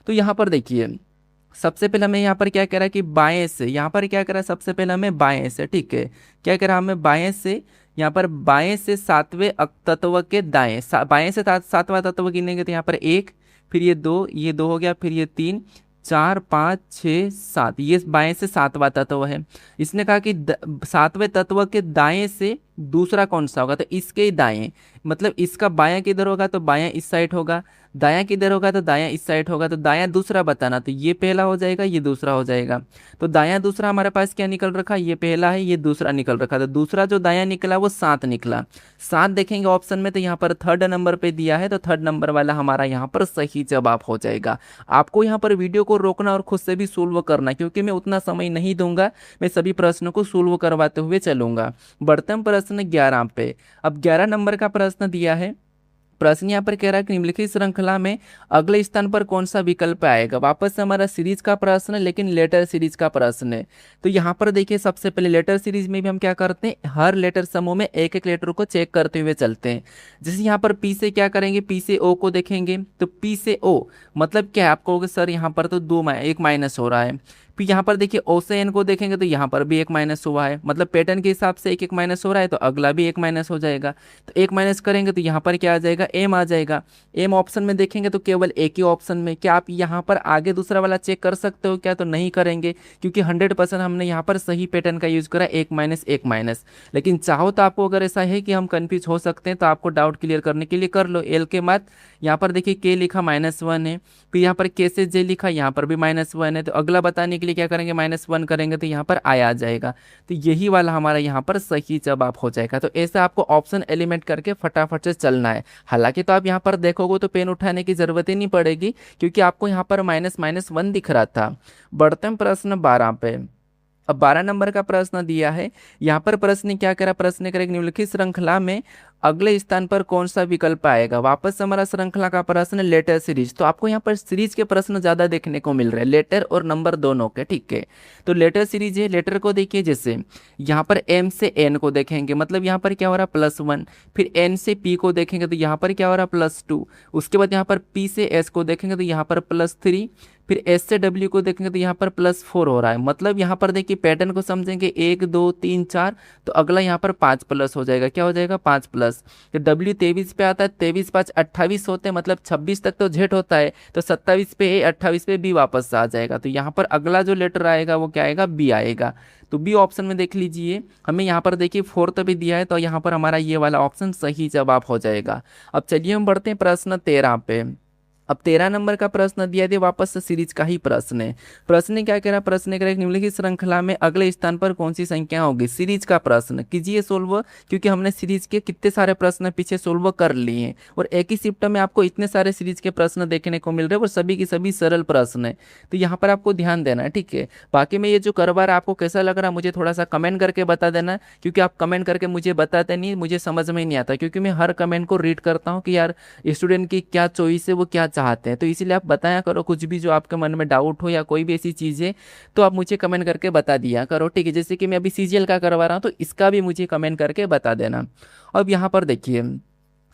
[SPEAKER 1] तो यहाँ पर देखिए सबसे पहले हमें यहाँ पर क्या कह रहा है कि बाएं से, यहाँ पर क्या कह रहा है सबसे पहले हमें बाएं से, ठीक है, क्या कह रहा है हमें बाएं से, यहाँ पर बाएं से सातवें तत्व के दाएं, बाएं से सातवां तत्व गिनेंगे तो यहाँ पर एक, फिर ये दो हो गया, फिर ये तीन, चार, पाँच, छः, सात, ये बाएं से सातवां तत्व है। इसने कहा कि सातवें तत्व के दाएं से दूसरा कौन सा होगा, तो इसके ही दाएं, मतलब इसका बायां किधर होगा तो बायां इस साइड होगा, दायां किधर होगा तो दायां इस साइड होगा, तो दायां दूसरा बताना, तो ये पहला हो जाएगा, ये दूसरा हो जाएगा। तो दायां दूसरा हमारे पास क्या निकल रखा, ये पहला है, ये दूसरा निकल रखा, तो दूसरा जो दायां निकला वो 7 निकला। 7 देखेंगे ऑप्शन में तो यहाँ पर थर्ड नंबर पे दिया है, तो थर्ड नंबर वाला हमारा यहाँ पर सही जवाब हो जाएगा। आपको यहाँ पर वीडियो को रोकना और खुद से भी सोल्व करना, क्योंकि मैं उतना समय नहीं दूंगा, मैं सभी प्रश्नों को सोल्व करवाते हुए चलूंगा। बढ़ते हम प्रश्न 11 पे। अब 11 नंबर का प्रश्न दिया है। प्रश्न यहाँ पर कह रहा है कि निम्नलिखित श्रृंखला में अगले स्थान पर कौन सा विकल्प आएगा। वापस से हमारा सीरीज का प्रश्न है, लेकिन लेटर सीरीज का प्रश्न है। तो यहाँ पर देखिए सबसे पहले लेटर सीरीज में भी हम क्या करते हैं, हर लेटर समूह में एक एक लेटर को चेक करते हुए चलते हैं। जैसे यहाँ पर पी से क्या करेंगे, पी से ओ को देखेंगे, तो पी से ओ मतलब क्या है, आप कहोगे सर यहाँ पर तो एक माइनस हो रहा है। फिर यहाँ पर देखिए ओ से एन को देखेंगे तो यहाँ पर भी एक माइनस हुआ है, मतलब पैटर्न के हिसाब से एक एक माइनस हो रहा है, तो अगला भी एक माइनस हो जाएगा। तो एक माइनस करेंगे तो यहाँ पर क्या आ जाएगा, एम आ जाएगा। एम ऑप्शन में देखेंगे तो केवल एक ही ऑप्शन में, क्या आप यहाँ पर आगे दूसरा वाला चेक कर सकते हो क्या, तो नहीं करेंगे, क्योंकि 100% हमने यहाँ पर सही पैटर्न का यूज करा, एक माइनस एक माइनस। लेकिन चाहो तो आपको अगर ऐसा है कि हम कन्फ्यूज हो सकते हैं तो आपको डाउट क्लियर करने के लिए कर लो। एल के बाद यहाँ पर देखिए के लिखा -1 है, फिर यहाँ पर के से जे लिखा, यहाँ पर भी -1 है, तो अगला बताने के लिए क्या करेंगे, -1 करेंगे तो यहाँ पर आ जाएगा। तो यही वाला हमारा यहाँ पर सही जवाब हो जाएगा। तो ऐसे आपको ऑप्शन एलिमेंट करके फटाफट से चलना है। हालांकि तो आप यहाँ पर देखोगे तो पेन उठाने की जरूरत ही नहीं पड़ेगी, क्योंकि आपको यहाँ पर -1 दिख रहा था। बढ़ते हैं प्रश्न 12 पे। अब 12 नंबर का प्रश्न दिया है। यहाँ पर प्रश्न क्या करा, प्रश्न करें निम्नलिखित श्रृंखला में अगले स्थान पर कौन सा विकल्प आएगा। वापस हमारा श्रृंखला का प्रश्न लेटर सीरीज, तो आपको यहाँ पर सीरीज के प्रश्न ज्यादा देखने को मिल रहे हैं, लेटर और नंबर दोनों के, ठीक है। तो लेटर सीरीज है, लेटर को देखिए, जैसे यहाँ पर एम से एन को देखेंगे, मतलब यहाँ पर क्या हो रहा है +1, फिर एन से पी को देखेंगे तो यहाँ पर क्या हो रहा है +2, उसके बाद यहाँ पर पी से एस को देखेंगे तो यहाँ पर +3, फिर एस से डब्ल्यू को देखेंगे तो यहाँ पर +4 हो रहा है। मतलब यहाँ पर देखिए पैटर्न को समझेंगे 1 2 3 4, तो अगला यहाँ पर 5+ हो जाएगा, क्या हो जाएगा 5+। तो डब्ल्यू 23 पे आता है, 23 5 28 होते हैं, मतलब 26 तक तो जेट होता है, तो 27 पे ए 28 पे बी वापस आ जाएगा। तो यहाँ पर अगला जो लेटर आएगा वो क्या आएगा, बी आएगा। तो बी ऑप्शन में देख लीजिए, हमें यहाँ पर देखिए 4 भी दिया है, तो यहाँ पर हमारा ये वाला ऑप्शन सही जवाब हो जाएगा। अब चलिए हम बढ़ते हैं प्रश्न 13 पे। अब 13 नंबर का प्रश्न दिया है, वापस से सीरीज का ही प्रश्न है। प्रश्न क्या कह रहा है, प्रश्न कह रहा है निम्नलिखित श्रृंखला में अगले स्थान पर कौन सी संख्या होगी। सीरीज का प्रश्न कीजिए सोल्व, क्योंकि हमने सीरीज के कितने सारे प्रश्न पीछे सोल्व कर लिए हैं, और एक ही शिफ्ट में आपको इतने सारे सीरीज के प्रश्न देखने को मिल रहे हैं, और सभी की सभी सरल प्रश्न है। तो यहाँ पर आपको ध्यान देना है, ठीक है। बाकी में ये जो करवा रहा है आपको कैसा लग रहा है, मुझे थोड़ा सा कमेंट करके बता देना, क्योंकि आप कमेंट करके मुझे बताते नहीं, मुझे समझ में नहीं आता, क्योंकि मैं हर कमेंट को रीड करता हूँ कि यार स्टूडेंट की क्या चॉइस है, वो क्या चाहते हैं। तो इसीलिए आप बताया करो, कुछ भी जो आपके मन में डाउट हो या कोई भी ऐसी चीज़ है तो आप मुझे कमेंट करके बता दिया करो, ठीक है। जैसे कि मैं अभी सीजीएल का करवा रहा हूँ, तो इसका भी मुझे कमेंट करके बता देना। अब यहाँ पर देखिए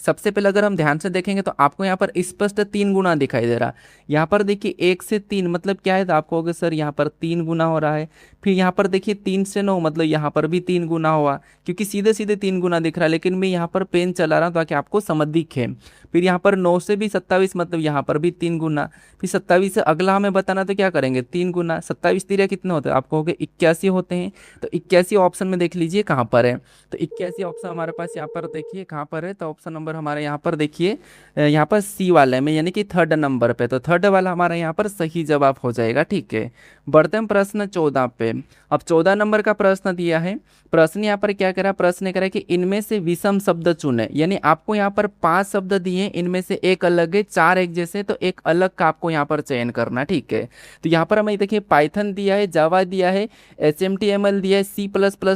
[SPEAKER 1] सबसे पहले अगर हम ध्यान से देखेंगे तो आपको यहाँ पर स्पष्ट 3 गुना दिखाई दे रहा। यहाँ पर देखिए 1 से 3 मतलब क्या है, तो आपको होगा सर यहाँ पर 3 गुना हो रहा है। फिर यहाँ पर देखिए 3 से 9 मतलब यहाँ पर भी 3 गुना हुआ, क्योंकि सीधे सीधे 3 गुना दिख रहा है, लेकिन मैं यहाँ पर पेन चला रहा हूँ ताकि आपको समझ दिखे। फिर यहाँ पर 9 से भी 27 मतलब यहाँ पर भी 3 गुना। फिर 27 से अगला हमें बताना तो क्या करेंगे, 3 गुना। 27 तिरिया कितने होते हैं, आपको हो गए 81 होते हैं। तो 81 ऑप्शन में देख लीजिए कहाँ पर है। तो 81 ऑप्शन हमारे पास यहाँ पर देखिए कहाँ पर है, तो ऑप्शन नंबर हमारे यहाँ पर देखिए, यहाँ पर सी वाले में, यानी कि थर्ड नंबर पे। तो थर्ड वाला हमारा यहाँ पर सही जवाब हो जाएगा, ठीक है। बढ़ते हैं प्रश्न 14 पे। अब 14 नंबर का प्रश्न दिया है। प्रश्न यहाँ पर क्या करा, प्रश्न करा कि इनमें से विषम शब्द चुने, यानी आपको यहाँ पर 5 शब्द दिए, इनमें से एक अलग है, 4 एक जैसे, तो एक अलग का आपको यहाँ पर चयन करना, ठीक है। तो यहाँ पर हमें देखिए पाइथन दिया है, जावा दिया है, HTML दिया है, C++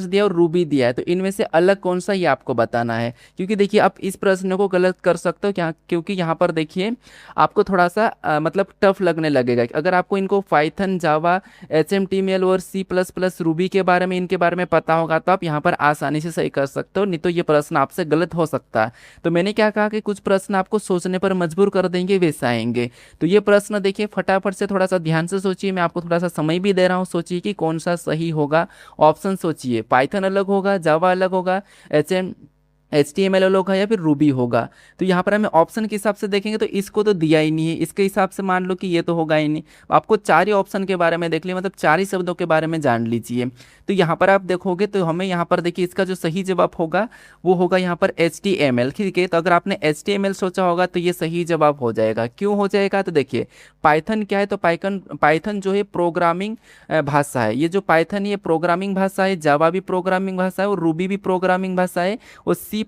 [SPEAKER 1] दिया है और रूबी दिया है। तो इनमें से अलग कौन सा ये आपको बताना है, क्योंकि देखिए आप इस प्रश्न प्रश्न को गलत कर सकते हो क्या, क्योंकि यहाँ पर देखिए आपको थोड़ा सा मतलब टफ लगने लगेगा। अगर आपको इनको पाइथन, जावा, HTML और C++, रूबी के बारे में, इनके बारे में पता होगा तो आप यहाँ पर आसानी से सही कर सकते हो, नहीं तो ये प्रश्न आपसे गलत हो सकता है। तो मैंने क्या कहा कि कुछ प्रश्न आपको सोचने पर मजबूर कर देंगे, वैसे आएंगे। तो ये प्रश्न देखिए फटाफट से थोड़ा सा ध्यान से सोचिए, मैं आपको थोड़ा सा समय भी दे रहा हूँ, सोचिए कि कौन सा सही होगा। ऑप्शन सोचिए, पाइथन अलग होगा, जावा अलग होगा, HTML अलग है या फिर रूबी होगा। तो यहाँ पर हमें ऑप्शन के हिसाब से देखेंगे तो इसको तो दिया ही नहीं है, इसके हिसाब से मान लो कि ये तो होगा ही नहीं। आपको चार ही ऑप्शन के बारे में देख लिया, मतलब चार ही शब्दों के बारे में जान लीजिए। तो यहाँ पर आप देखोगे तो हमें यहाँ पर देखिए इसका जो सही जवाब होगा वो होगा यहाँ पर HTML। ठीक है, तो अगर आपने HTML सोचा होगा तो ये सही जवाब हो जाएगा। क्यों हो जाएगा, तो देखिए पाइथन क्या है, तो पाइथन जो है प्रोग्रामिंग भाषा है। ये जो पाइथन ये प्रोग्रामिंग भाषा है, जावा भी प्रोग्रामिंग भाषा है और रूबी भी प्रोग्रामिंग भाषा है और C++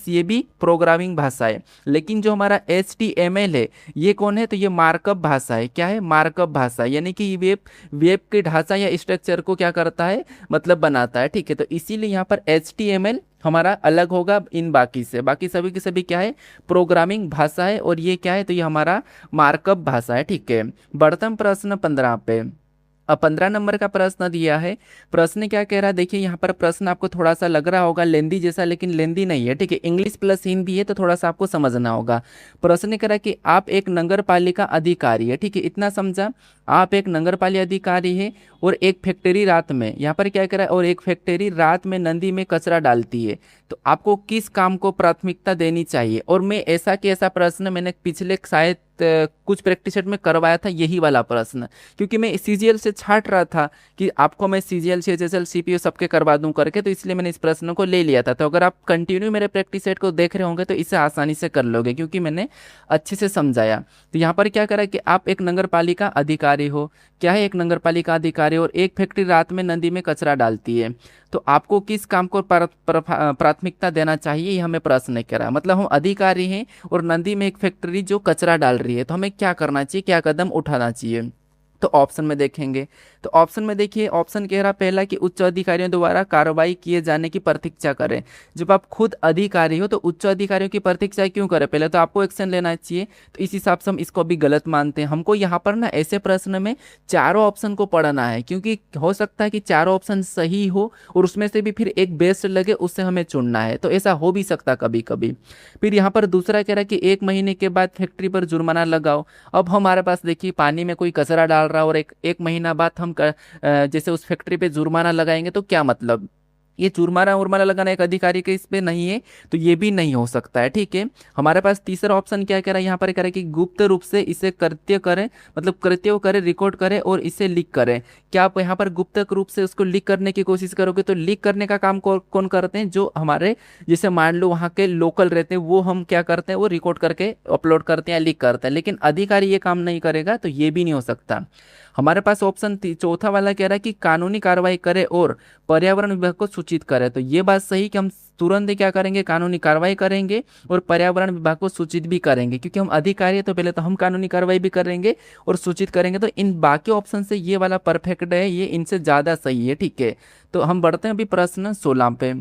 [SPEAKER 1] ये भी प्रोग्रामिंग भाषा है। लेकिन जो हमारा HTML है ये कौन है, तो ये मार्कअप भाषा है। क्या है, मार्कअप भाषा, यानी कि वेब के ढांचा या स्ट्रक्चर को क्या करता है, मतलब बनाता है। ठीक है, तो इसीलिए यहाँ पर HTML हमारा अलग होगा इन बाकी से। बाकी सभी की सभी क्या है, प्रोग्रामिंग भाषा है और ये क्या है, तो ये हमारा मार्कअप भाषा है। ठीक है, बढ़ते हम प्रश्न 15 पे। अब 15 नंबर का प्रश्न दिया है। प्रश्न क्या कह रहा है, देखिए यहाँ पर प्रश्न आपको थोड़ा सा लग रहा होगा लेंदी जैसा, लेकिन लेंदी नहीं है। ठीक है, इंग्लिश प्लस हिंदी है तो थोड़ा सा आपको समझना होगा। प्रश्न कह रहा है कि आप एक नगर पालिका अधिकारी है। ठीक है, इतना समझा, आप एक नगर पालिका अधिकारी है और एक फैक्ट्री रात में, यहाँ पर क्या कह रहा है, और एक फैक्ट्री रात में नदी में कचरा डालती है, तो आपको किस काम को प्राथमिकता देनी चाहिए। और मैं ऐसा कि ऐसा प्रश्न मैंने पिछले शायद कुछ प्रैक्टिस सेट में करवाया था, यही वाला प्रश्न, क्योंकि मैं CGL से छाट रहा था कि आपको मैं CGL, CHSL, CPU सबके करवा दूं करके, तो इसलिए मैंने इस प्रश्न को ले लिया था। तो अगर आप कंटिन्यू मेरे प्रैक्टिस सेट को देख रहे होंगे तो इसे आसानी से कर लोगे, क्योंकि मैंने अच्छे से समझाया। तो यहाँ पर क्या करा कि आप एक नगर पालिका अधिकारी हो। क्या है, एक नगर पालिका अधिकारी और एक फैक्ट्री रात में नदी में कचरा डालती है, तो आपको किस काम को प्राथमिकता देना चाहिए, ये हमें प्रश्न कह रहा है। मतलब हम अधिकारी हैं और नदी में एक फैक्ट्री जो कचरा डाल रही है, तो हमें क्या करना चाहिए, क्या कदम उठाना चाहिए। तो ऑप्शन में देखेंगे, तो ऑप्शन में देखिए ऑप्शन कह रहा पहला कि उच्च अधिकारियों द्वारा कार्रवाई किए जाने की प्रतीक्षा करें। जब आप खुद अधिकारी हो तो उच्च अधिकारियों की प्रतीक्षा क्यों करें, पहले तो आपको एक्शन लेना चाहिए। तो इस हिसाब से हम इसको भी गलत मानते हैं। हमको यहाँ पर ना ऐसे प्रश्न में चारों ऑप्शन को पढ़ना है, क्योंकि हो सकता है कि चारों ऑप्शन सही हो और उसमें से भी फिर एक बेस्ट लगे, उससे हमें चुनना है। तो ऐसा हो भी सकता कभी कभी। फिर यहाँ पर दूसरा कह रहा है कि 1 महीने के बाद फैक्ट्री पर जुर्माना लगाओ। अब हमारे पास देखिए पानी में कोई कचरा डाल रहा है और एक महीना बाद हम जैसे उस फैक्ट्री पे जुर्माना लगाएंगे, तो क्या मतलब, ये जुर्माना उर्माना लगाना एक अधिकारी के इस पे नहीं है, तो ये भी नहीं हो सकता है। ठीक है, हमारे पास तीसरा ऑप्शन क्या कह रहा है, यहाँ पर कह रहा है कि गुप्त रूप से इसे कृत्य करें, मतलब कृत्य को करें, रिकॉर्ड करें और इसे लिख करें। क्या आप यहाँ पर गुप्त रूप से उसको लिख करने की कोशिश करोगे, तो लिख करने का काम कौन करते हैं, जो हमारे जैसे मान लो वहाँ के लोकल रहते हैं, वो हम क्या करते हैं, वो रिकॉर्ड करके अपलोड करते हैं या लिख करते हैं। लेकिन अधिकारी ये काम नहीं करेगा, तो ये भी नहीं हो सकता। हमारे पास ऑप्शन चौथा वाला कह रहा है कि कानूनी कार्रवाई करे और पर्यावरण विभाग को सूचित करे। तो ये बात सही कि हम तुरंत ही क्या करेंगे, कानूनी कार्रवाई करेंगे और पर्यावरण विभाग को सूचित भी करेंगे, क्योंकि हम अधिकारी है तो पहले तो हम कानूनी कार्रवाई भी करेंगे और सूचित करेंगे। तो इन बाकी ऑप्शन से ये वाला परफेक्ट है, ये इनसे ज़्यादा सही है। ठीक है, तो हम बढ़ते हैं अभी प्रश्न 16 पे।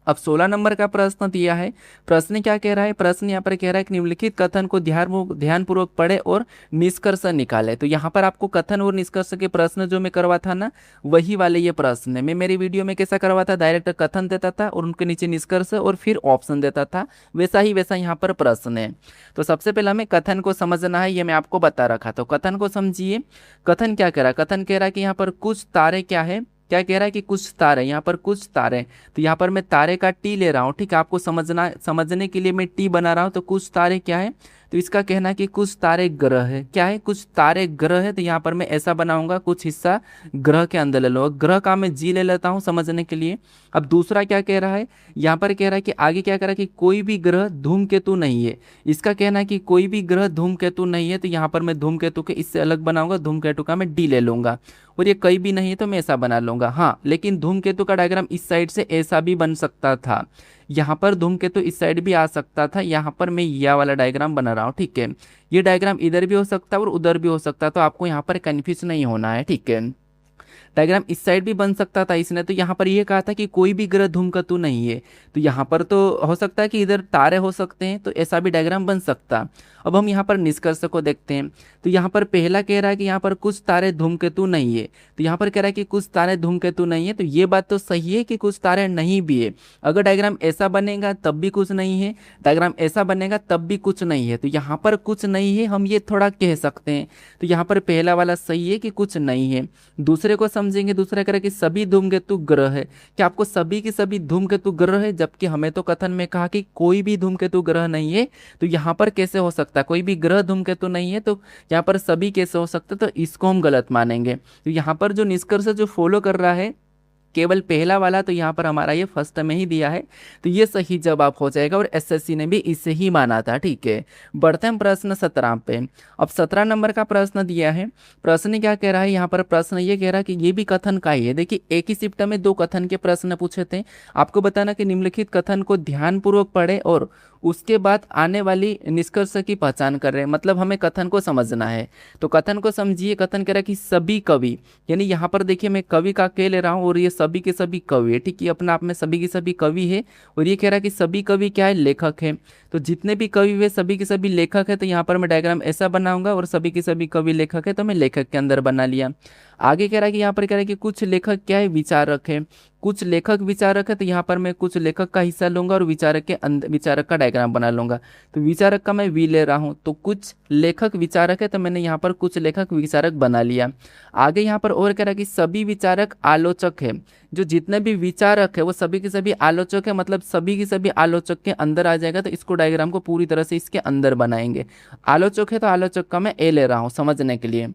[SPEAKER 1] अब 16 नंबर का प्रश्न दिया है। प्रश्न क्या कह रहा है, प्रश्न यहाँ पर कह रहा है कि निम्नलिखित कथन को ध्यानपूर्वक पढ़े और निष्कर्ष निकाले। तो यहाँ पर आपको कथन और निष्कर्ष के प्रश्न जो मैं करवा था ना, वही वाले ये प्रश्न है। मैं मेरी वीडियो में कैसा करवा था, डायरेक्ट कथन देता था और उनके नीचे निष्कर्ष और फिर ऑप्शन देता था, वैसा ही वैसा यहाँ पर प्रश्न है। तो सबसे पहले हमें कथन को समझना है, ये मैं आपको बता रखा। तो कथन को समझिए, कथन क्या कह रहा है, कथन कह रहा है कि यहाँ पर कुछ तारे क्या है, क्या कह रहा है कि कुछ तारे, यहाँ पर कुछ तारे। तो यहाँ पर मैं तारे का टी ले रहा हूँ। ठीक है, आपको समझने के लिए मैं टी बना रहा हूँ। तो कुछ तारे क्या है, तो इसका कहना है कि कुछ तारे ग्रह है। क्या है, कुछ तारे ग्रह है। तो यहाँ पर मैं ऐसा बनाऊंगा, कुछ हिस्सा ग्रह के अंदर ले लो, ग्रह का मैं जी ले लेता हूँ समझने के लिए। अब दूसरा क्या कह रहा है, यहाँ पर कह रहा है कि आगे क्या कह रहा है कि कोई भी ग्रह धूमकेतु नहीं है। इसका कहना है कि कोई भी ग्रह धूमकेतु नहीं है। तो यहाँ पर मैं धूमकेतु के इससे अलग बनाऊंगा, धूमकेतु का मैं डी ले लूंगा। और ये कहीं भी नहीं है तो मैं ऐसा बना लूंगा। हाँ, लेकिन धूमकेतु का डायग्राम इस साइड से ऐसा भी बन सकता था, यहाँ पर धूमकेतु इस साइड भी आ सकता था। यहाँ पर मैं यह वाला डायग्राम बना रहा हूँ। ठीक है, ये डायग्राम इधर भी हो सकता है और उधर भी हो सकता है, तो आपको यहाँ पर कन्फ्यूज नहीं होना है। ठीक है, डायग्राम इस साइड भी बन सकता था इसने, तो यहाँ पर ये कहा था कि कोई भी ग्रह धूमकेतु नहीं है, तो यहाँ पर तो हो सकता है कि इधर तारे हो सकते हैं, तो ऐसा भी डायग्राम बन सकता। अब हम यहाँ पर निष्कर्ष को देखते हैं। तो यहाँ पर पहला कह रहा है कि यहाँ पर कुछ तारे धूमकेतु नहीं है, तो यहाँ पर कह रहा है कि कुछ तारे धूमकेतु नहीं है, तो ये बात तो सही है कि कुछ तारे नहीं भी है। अगर डायग्राम ऐसा बनेगा तब भी कुछ नहीं है, डायग्राम ऐसा बनेगा तब भी कुछ नहीं है, तो यहाँ पर कुछ नहीं है हम ये थोड़ा कह सकते हैं। तो यहाँ पर पहला वाला सही है कि कुछ नहीं है। दूसरे को समझेंगे, दूसरा कह रहा है कि सभी धूमकेतु ग्रह है। क्या आपको सभी के सभी धूमकेतु ग्रह है, जबकि हमें तो कथन में कहा कि कोई भी धूमकेतु ग्रह नहीं है, तो यहाँ पर कैसे हो सकता है कोई भी ग्रह धूमकेतु नहीं है, तो यहाँ पर सभी कैसे हो सकते, तो इसको हम गलत मानेंगे। तो यहाँ पर जो निष्कर्ष जो फॉलो कर रहा है केवल पहला वाला, तो यहाँ पर हमारा ये फर्स्ट में ही दिया है, तो ये सही जवाब हो जाएगा और एसएससी ने भी इसे ही माना था। ठीक है, बढ़ते हैं प्रश्न 17 पे। अब 17 नंबर का प्रश्न दिया है। प्रश्न क्या कह रहा है, यहाँ पर प्रश्न ये कह रहा है कि ये भी कथन का ही है। देखिए एक ही शिफ्ट में 2 कथन के प्रश्न पूछे थे, आपको बताना कि निम्नलिखित कथन को ध्यानपूर्वक पढ़े और उसके बाद आने वाली निष्कर्ष की पहचान कर रहे हैं, मतलब हमें कथन को समझना है। तो कथन को समझिए। कथन कह रहा है कि सभी कवि, यानी यहाँ पर देखिए मैं कवि का के ले रहा हूँ और ये सभी के सभी कवि है। ठीक है, अपने आप में सभी के सभी कवि है, और ये कह रहा है कि सभी कवि क्या है, लेखक है। तो जितने भी कवि हुए सभी के सभी लेखक है, तो यहाँ पर मैं डायग्राम ऐसा बनाऊंगा और सभी के सभी कवि लेखक है, तो मैं लेखक के अंदर बना लिया। आगे कह रहा है कि यहाँ पर कह रहा है कि कुछ लेखक क्या है, विचारक है। कुछ लेखक विचारक है, तो यहाँ पर मैं कुछ लेखक का हिस्सा लूंगा और विचारक के अंदर विचारक का डायग्राम बना लूंगा। तो विचारक का मैं वी ले रहा हूँ, तो कुछ लेखक विचारक है, तो मैंने यहाँ पर कुछ लेखक विचारक बना लिया। आगे यहाँ पर और कह रहा है कि सभी विचारक आलोचक है। जो जितने भी विचारक है वो सभी के सभी आलोचक है, मतलब सभी के सभी आलोचक के अंदर आ जाएगा। तो इसको डायग्राम को पूरी तरह से इसके अंदर बनाएंगे। आलोचक है तो आलोचक का मैं ए ले रहा हूँ समझने के लिए।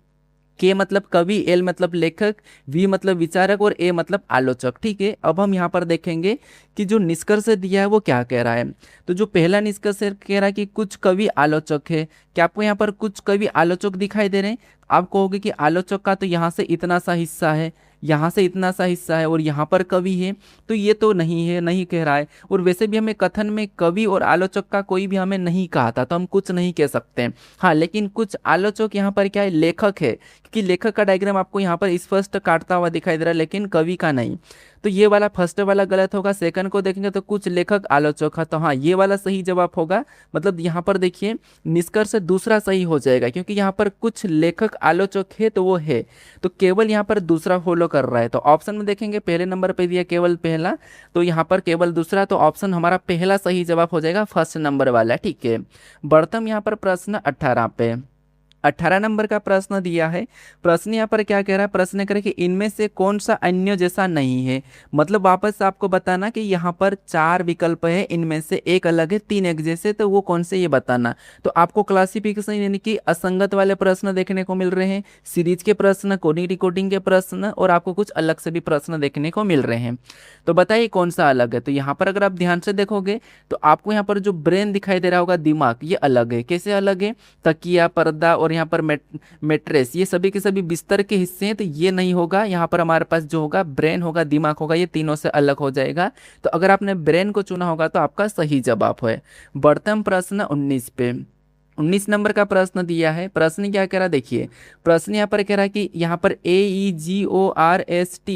[SPEAKER 1] के मतलब कवि, एल मतलब लेखक, वी मतलब विचारक और ए मतलब आलोचक। ठीक है, अब हम यहाँ पर देखेंगे कि जो निष्कर्ष दिया है वो क्या कह रहा है। तो जो पहला निष्कर्ष कह रहा है कि कुछ कवि आलोचक है। क्या आपको यहाँ पर कुछ कवि आलोचक दिखाई दे रहे हैं? आप कहोगे कि आलोचक का तो यहाँ से इतना सा हिस्सा है, यहाँ से इतना सा हिस्सा है और यहाँ पर कवि है, तो ये तो नहीं है, नहीं कह रहा है। और वैसे भी हमें कथन में कवि और आलोचक का कोई भी हमें नहीं कहा था, तो हम कुछ नहीं कह सकते हैं। हाँ, लेकिन कुछ आलोचक यहाँ पर क्या है, लेखक है, क्योंकि लेखक का डायग्राम आपको यहाँ पर स्पष्ट काटता हुआ दिखाई दे रहा है, लेकिन कवि का नहीं। तो ये वाला फर्स्ट वाला गलत होगा। सेकंड को देखेंगे तो कुछ लेखक आलोचक है, तो हाँ ये वाला सही जवाब होगा। मतलब यहाँ पर देखिए निष्कर्ष दूसरा सही हो जाएगा, क्योंकि यहाँ पर कुछ लेखक आलोचक है तो वो है, तो केवल यहाँ पर दूसरा फॉलो कर रहा है। तो ऑप्शन में देखेंगे पहले नंबर पे दिया केवल पहला, तो यहाँ पर केवल दूसरा, तो ऑप्शन हमारा पहला सही जवाब हो जाएगा, फर्स्ट नंबर वाला। ठीक है, बढ़ते हम यहाँ पर प्रश्न 18 पे। 18 नंबर का प्रश्न दिया है। प्रश्न यहाँ पर क्या कह रहा है, प्रश्न कह रहा है कि इनमें से कौन सा अन्य जैसा नहीं है। मतलब वापस आपको बताना कि यहाँ पर 4 विकल्प है, इनमें से एक अलग है, 3 एक जैसे, तो वो कौन से ये बताना। तो आपको क्लासिफिकेशन यानी कि असंगत वाले प्रश्न देखने को मिल रहे हैं, सीरीज के प्रश्न, कोडिंग रिकॉर्डिंग के प्रश्न, और आपको कुछ अलग से भी प्रश्न देखने को मिल रहे हैं। तो बताइए कौन सा अलग है। तो यहाँ पर अगर आप ध्यान से देखोगे तो आपको यहाँ पर जो ब्रेन दिखाई दे रहा होगा, दिमाग, ये अलग है। कैसे अलग है? तकिया, पर्दा और यहाँ पर मेट्रेस, ये सभी के सभी बिस्तर के हिस्से हैं, तो ये नहीं होगा। यहाँ पर हमारे पास जो होगा ब्रेन होगा, दिमाग होगा, ये तीनों से अलग हो जाएगा। तो अगर आपने ब्रेन को चुना होगा तो आपका सही जवाब है। बढ़ते हम प्रश्न 19 पे। 19 नंबर का प्रश्न दिया है। प्रश्न क्या कह रहा है, देखिए प्रश्न यहाँ पर कह रहा है कि यहाँ पर AEGORST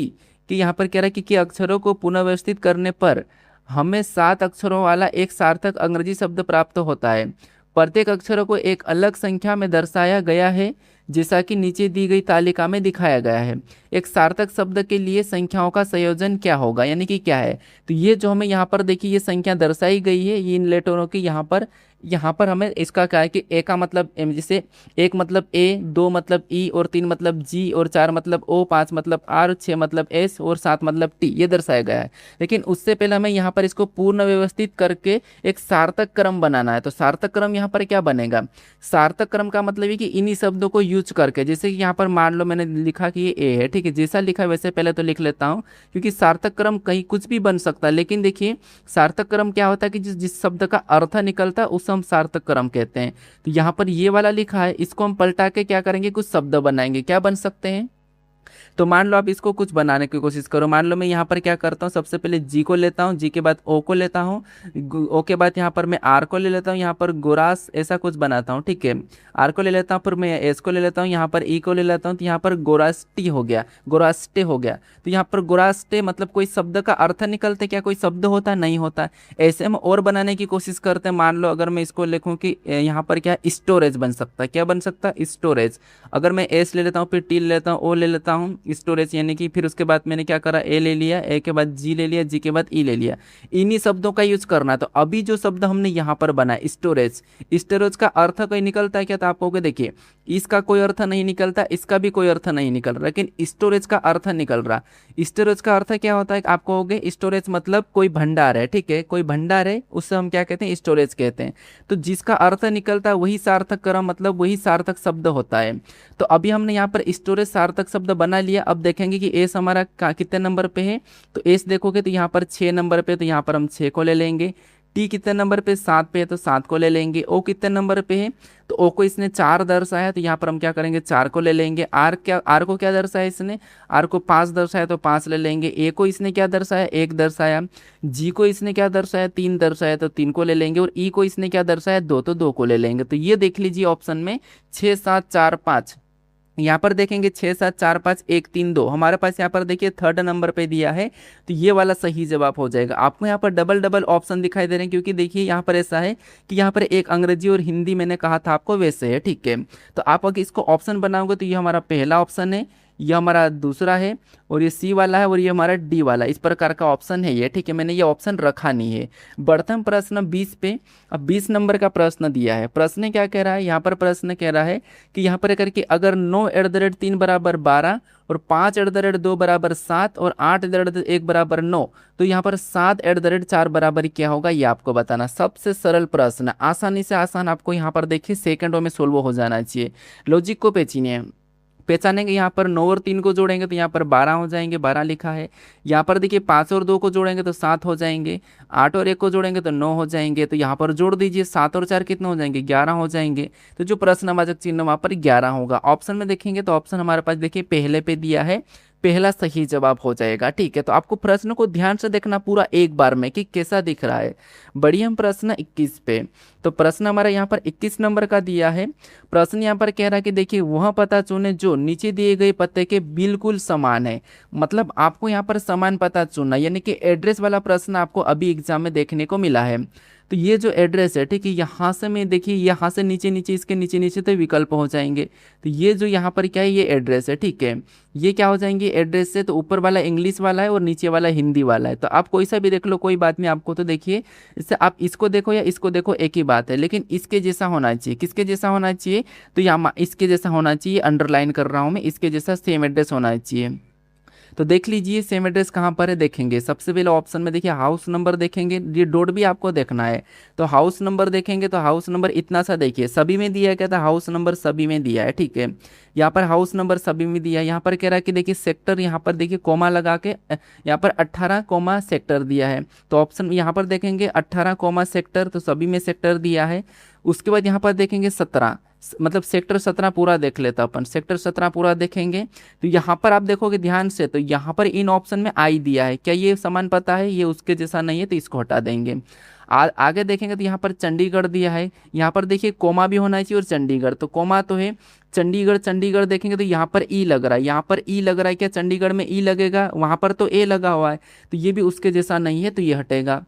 [SPEAKER 1] कि यहाँ पर कह रहा है कि अक्षरों को पुनर्व्यवस्थित करने पर हमें 7 अक्षरों वाला एक सार्थक अंग्रेजी शब्द प्राप्त होता है। प्रत्येक अक्षरों को एक अलग संख्या में दर्शाया गया है, जैसा कि नीचे दी गई तालिका में दिखाया गया है। एक सार्थक शब्द के लिए संख्याओं का संयोजन क्या होगा, यानी कि क्या है। तो ये जो हमें यहाँ पर देखिए ये संख्या दर्शाई गई है, ये इन लेटरों की यहाँ पर हमें इसका क्या है कि ए का मतलब एम, जैसे 1 मतलब ए, 2 मतलब ई और 3 मतलब जी और 4 मतलब ओ, 5 मतलब आर, 6 मतलब एस और 7 मतलब टी, ये दर्शाया गया है। लेकिन उससे पहले हमें यहाँ पर इसको पूर्ण व्यवस्थित करके एक सार्थक क्रम बनाना है। तो सार्थक क्रम यहाँ पर क्या बनेगा, सार्थक क्रम का मतलब है कि इन्हीं शब्दों को यूज करके, जैसे कि यहाँ पर मान लो मैंने लिखा कि ये ए है, ठीक है, जैसा लिखा वैसे पहले तो लिख लेता हूँ, क्योंकि सार्थक क्रम कहीं कुछ भी बन सकता है। लेकिन देखिए सार्थक क्रम क्या होता है कि जिस शब्द का अर्थ निकलता है उस हम सार्थक क्रम कहते हैं। तो यहाँ पर ये वाला लिखा है, इसको हम पलटा के क्या करेंगे, कुछ शब्द बनाएंगे। क्या बन सकते हैं, तो मान लो आप इसको कुछ बनाने की कोशिश करो। मान लो मैं यहाँ पर क्या करता हूँ, सबसे पहले जी को लेता हूँ, जी के बाद ओ को लेता हूँ, ओ के बाद यहाँ पर मैं आर को ले लेता हूँ, यहाँ पर गोरास ऐसा कुछ बनाता हूँ, ठीक है। आर को ले लेता हूँ, फिर मैं एस को ले लेता हूँ, यहाँ पर ई को ले लेता हूँ, तो यहाँ पर गोरास्टी हो गया, गोरास्टे हो गया। तो यहाँ पर गोरास्टे मतलब कोई शब्द का अर्थ निकलते क्या, कोई शब्द होता नहीं होता। ऐसे हम और बनाने की कोशिश करते हैं। मान लो अगर मैं इसको लिखूँ कि यहाँ पर क्या स्टोरेज बन सकता है, क्या बन सकता है, स्टोरेज। अगर मैं एस ले लेता हूँ, फिर टी ले लेता हूँ, ओ ले लेता हूँ, स्टोरेज यानी कि फिर उसके बाद मैंने क्या करा, ए ले लिया, ए के बाद जी ले लिया, जी के बाद ई ले लिया। इन्हीं शब्दों का यूज करना। तो अभी जो शब्द हमने यहाँ पर बनाया स्टोरेज, स्टोरेज का अर्थ कोई निकलता है क्या, तो आप कहोगे देखिए इसका कोई अर्थ नहीं निकलता, इसका भी कोई अर्थ नहीं निकल रहा, लेकिन स्टोरेज का अर्थ निकल रहा। स्टोरेज का अर्थ क्या होता है, आप कहोगे स्टोरेज मतलब कोई भंडार है, ठीक है, कोई भंडार है, उससे हम क्या कहते हैं, स्टोरेज कहते हैं। तो जिसका अर्थ निकलता है वही सार्थक क्रम मतलब वही सार्थक शब्द होता है। तो अभी हमने यहाँ पर स्टोरेज सार्थक शब्द बना लिया। अब देखेंगे कि एस हमारा कितने नंबर पे है, तो एस देखोगे तो यहाँ पर 6 नंबर पे, तो यहाँ पर हम 6 को ले लेंगे। टी कितने नंबर पे, 7 पे है, तो 7 को ले लेंगे। ओ कितने नंबर पे है, तो ओ को इसने 4 दर्शाया, तो यहाँ पर हम क्या करेंगे, 4 को ले लेंगे। आर को क्या दर्शाया इसने, आर को 5 दर्शाया, तो 5 ले लेंगे। ए को इसने क्या दर्शाया, 1 दर्शाया। जी को इसने क्या दर्शाया, 3 दर्शाया, तो 3 को ले लेंगे। और ई को इसने क्या दर्शाया, 2, तो 2 को ले लेंगे। तो ये देख लीजिए ऑप्शन में 6 7 4 5, यहाँ पर देखेंगे 6 7 4 5 1 3 2, हमारे पास यहाँ पर देखिए थर्ड नंबर पे दिया है, तो ये वाला सही जवाब हो जाएगा। आपको यहाँ पर डबल डबल ऑप्शन दिखाई दे रहे हैं, क्योंकि देखिए यहाँ पर ऐसा है कि यहाँ पर एक अंग्रेजी और हिंदी मैंने कहा था आपको वैसे है, ठीक है। तो आप अगर इसको ऑप्शन बनाओगे तो ये हमारा पहला ऑप्शन है, ये हमारा दूसरा है, और ये सी वाला है, और ये हमारा डी वाला, इस प्रकार का ऑप्शन है ये, ठीक है। मैंने ये ऑप्शन रखा नहीं है। बढ़ते हम प्रश्न 20 पे। अब 20 नंबर का प्रश्न दिया है। प्रश्न क्या कह रहा है, यहाँ पर प्रश्न कह रहा है कि यहाँ पर करके अगर 9 @ 3 बराबर 12 और 5 @ 2 बराबर 7 और 8 @ 1 बराबर 9, तो यहाँ पर 7 @ 4 बराबर क्या होगा, ये आपको बताना। सबसे सरल प्रश्न, आसानी से आसान, आपको यहाँ पर देखिए सेकंडों में सोल्व हो जाना चाहिए। लॉजिक को पहचानेंगे। यहाँ पर 9 और 3 को जोड़ेंगे तो यहाँ पर 12 हो जाएंगे, 12 लिखा है। यहाँ पर देखिए 5 और 2 को जोड़ेंगे तो 7 हो जाएंगे, 8 और 1 को जोड़ेंगे तो 9 हो जाएंगे। तो यहाँ पर जोड़ दीजिए, 7 और 4 कितने हो जाएंगे, 11 हो जाएंगे। तो जो प्रश्नवाचक चिन्ह वहाँ पर 11 होगा। ऑप्शन में देखेंगे तो ऑप्शन हमारे पास देखिए पहले पे दिया है, पहला सही जवाब हो जाएगा, ठीक है। तो आपको प्रश्न को ध्यान से देखना पूरा एक बार में कि कैसा दिख रहा है। बढ़िए हम प्रश्न 21 पे। तो प्रश्न हमारा यहाँ पर 21 नंबर का दिया है। प्रश्न यहाँ पर कह रहा है कि देखिए वह पता चुने जो नीचे दिए गए पते के बिल्कुल समान है। मतलब आपको यहाँ पर समान पता चुनना, यानी कि एड्रेस वाला प्रश्न आपको अभी एग्जाम में देखने को मिला है। तो ये जो एड्रेस है, ठीक है, यहाँ से मैं देखिए यहाँ से नीचे नीचे, इसके नीचे नीचे तो विकल्प हो जाएंगे। तो ये जो यहाँ पर क्या है, ये एड्रेस है, ठीक है। ये क्या हो जाएंगे एड्रेस से, तो ऊपर वाला इंग्लिश वाला है और नीचे वाला हिंदी वाला है। तो आप कोई सा भी देख लो, कोई बात नहीं। आपको तो देखिए इससे आप इसको देखो या इसको देखो, एक ही बात है, लेकिन इसके जैसा होना चाहिए। किसके जैसा होना चाहिए, तो यहाँ इसके जैसा होना चाहिए, अंडरलाइन कर रहा हूँ मैं, इसके जैसा सेम एड्रेस होना चाहिए। तो देख लीजिए सेम एड्रेस कहाँ पर है, देखेंगे सबसे पहले ऑप्शन में देखिए हाउस नंबर देखेंगे, ये डॉट भी आपको देखना है। तो हाउस नंबर देखेंगे तो हाउस नंबर इतना सा देखिए, सभी में दिया है, क्या था, हाउस नंबर सभी में दिया है, ठीक है। यहाँ पर हाउस नंबर सभी में दिया है। यहाँ पर कह रहा है कि देखिए सेक्टर, यहाँ पर देखिए कोमा लगा के यहाँ पर 18 कोमा सेक्टर दिया है। तो ऑप्शन यहाँ पर देखेंगे 18 कोमा सेक्टर, तो सभी में सेक्टर दिया है। उसके बाद यहाँ पर देखेंगे 17, मतलब सेक्टर 17 पूरा देख लेता अपन, सेक्टर 17 पूरा देखेंगे। तो यहाँ पर आप देखोगे ध्यान से, तो यहाँ पर इन ऑप्शन में आई दिया है, क्या ये समान पता है, ये उसके जैसा नहीं है, तो इसको हटा देंगे। आगे देखेंगे तो यहाँ पर चंडीगढ़ दिया है। यहाँ पर देखिए कोमा भी होना चाहिए और चंडीगढ़, तो कोमा तो है, चंडीगढ़ चंडीगढ़ देखेंगे तो यहाँ पर ई लग रहा है, यहाँ पर ई लग रहा है, क्या चंडीगढ़ में ई लगेगा, वहाँ पर तो ए लगा हुआ है, तो ये भी उसके जैसा नहीं है, तो ये हटेगा।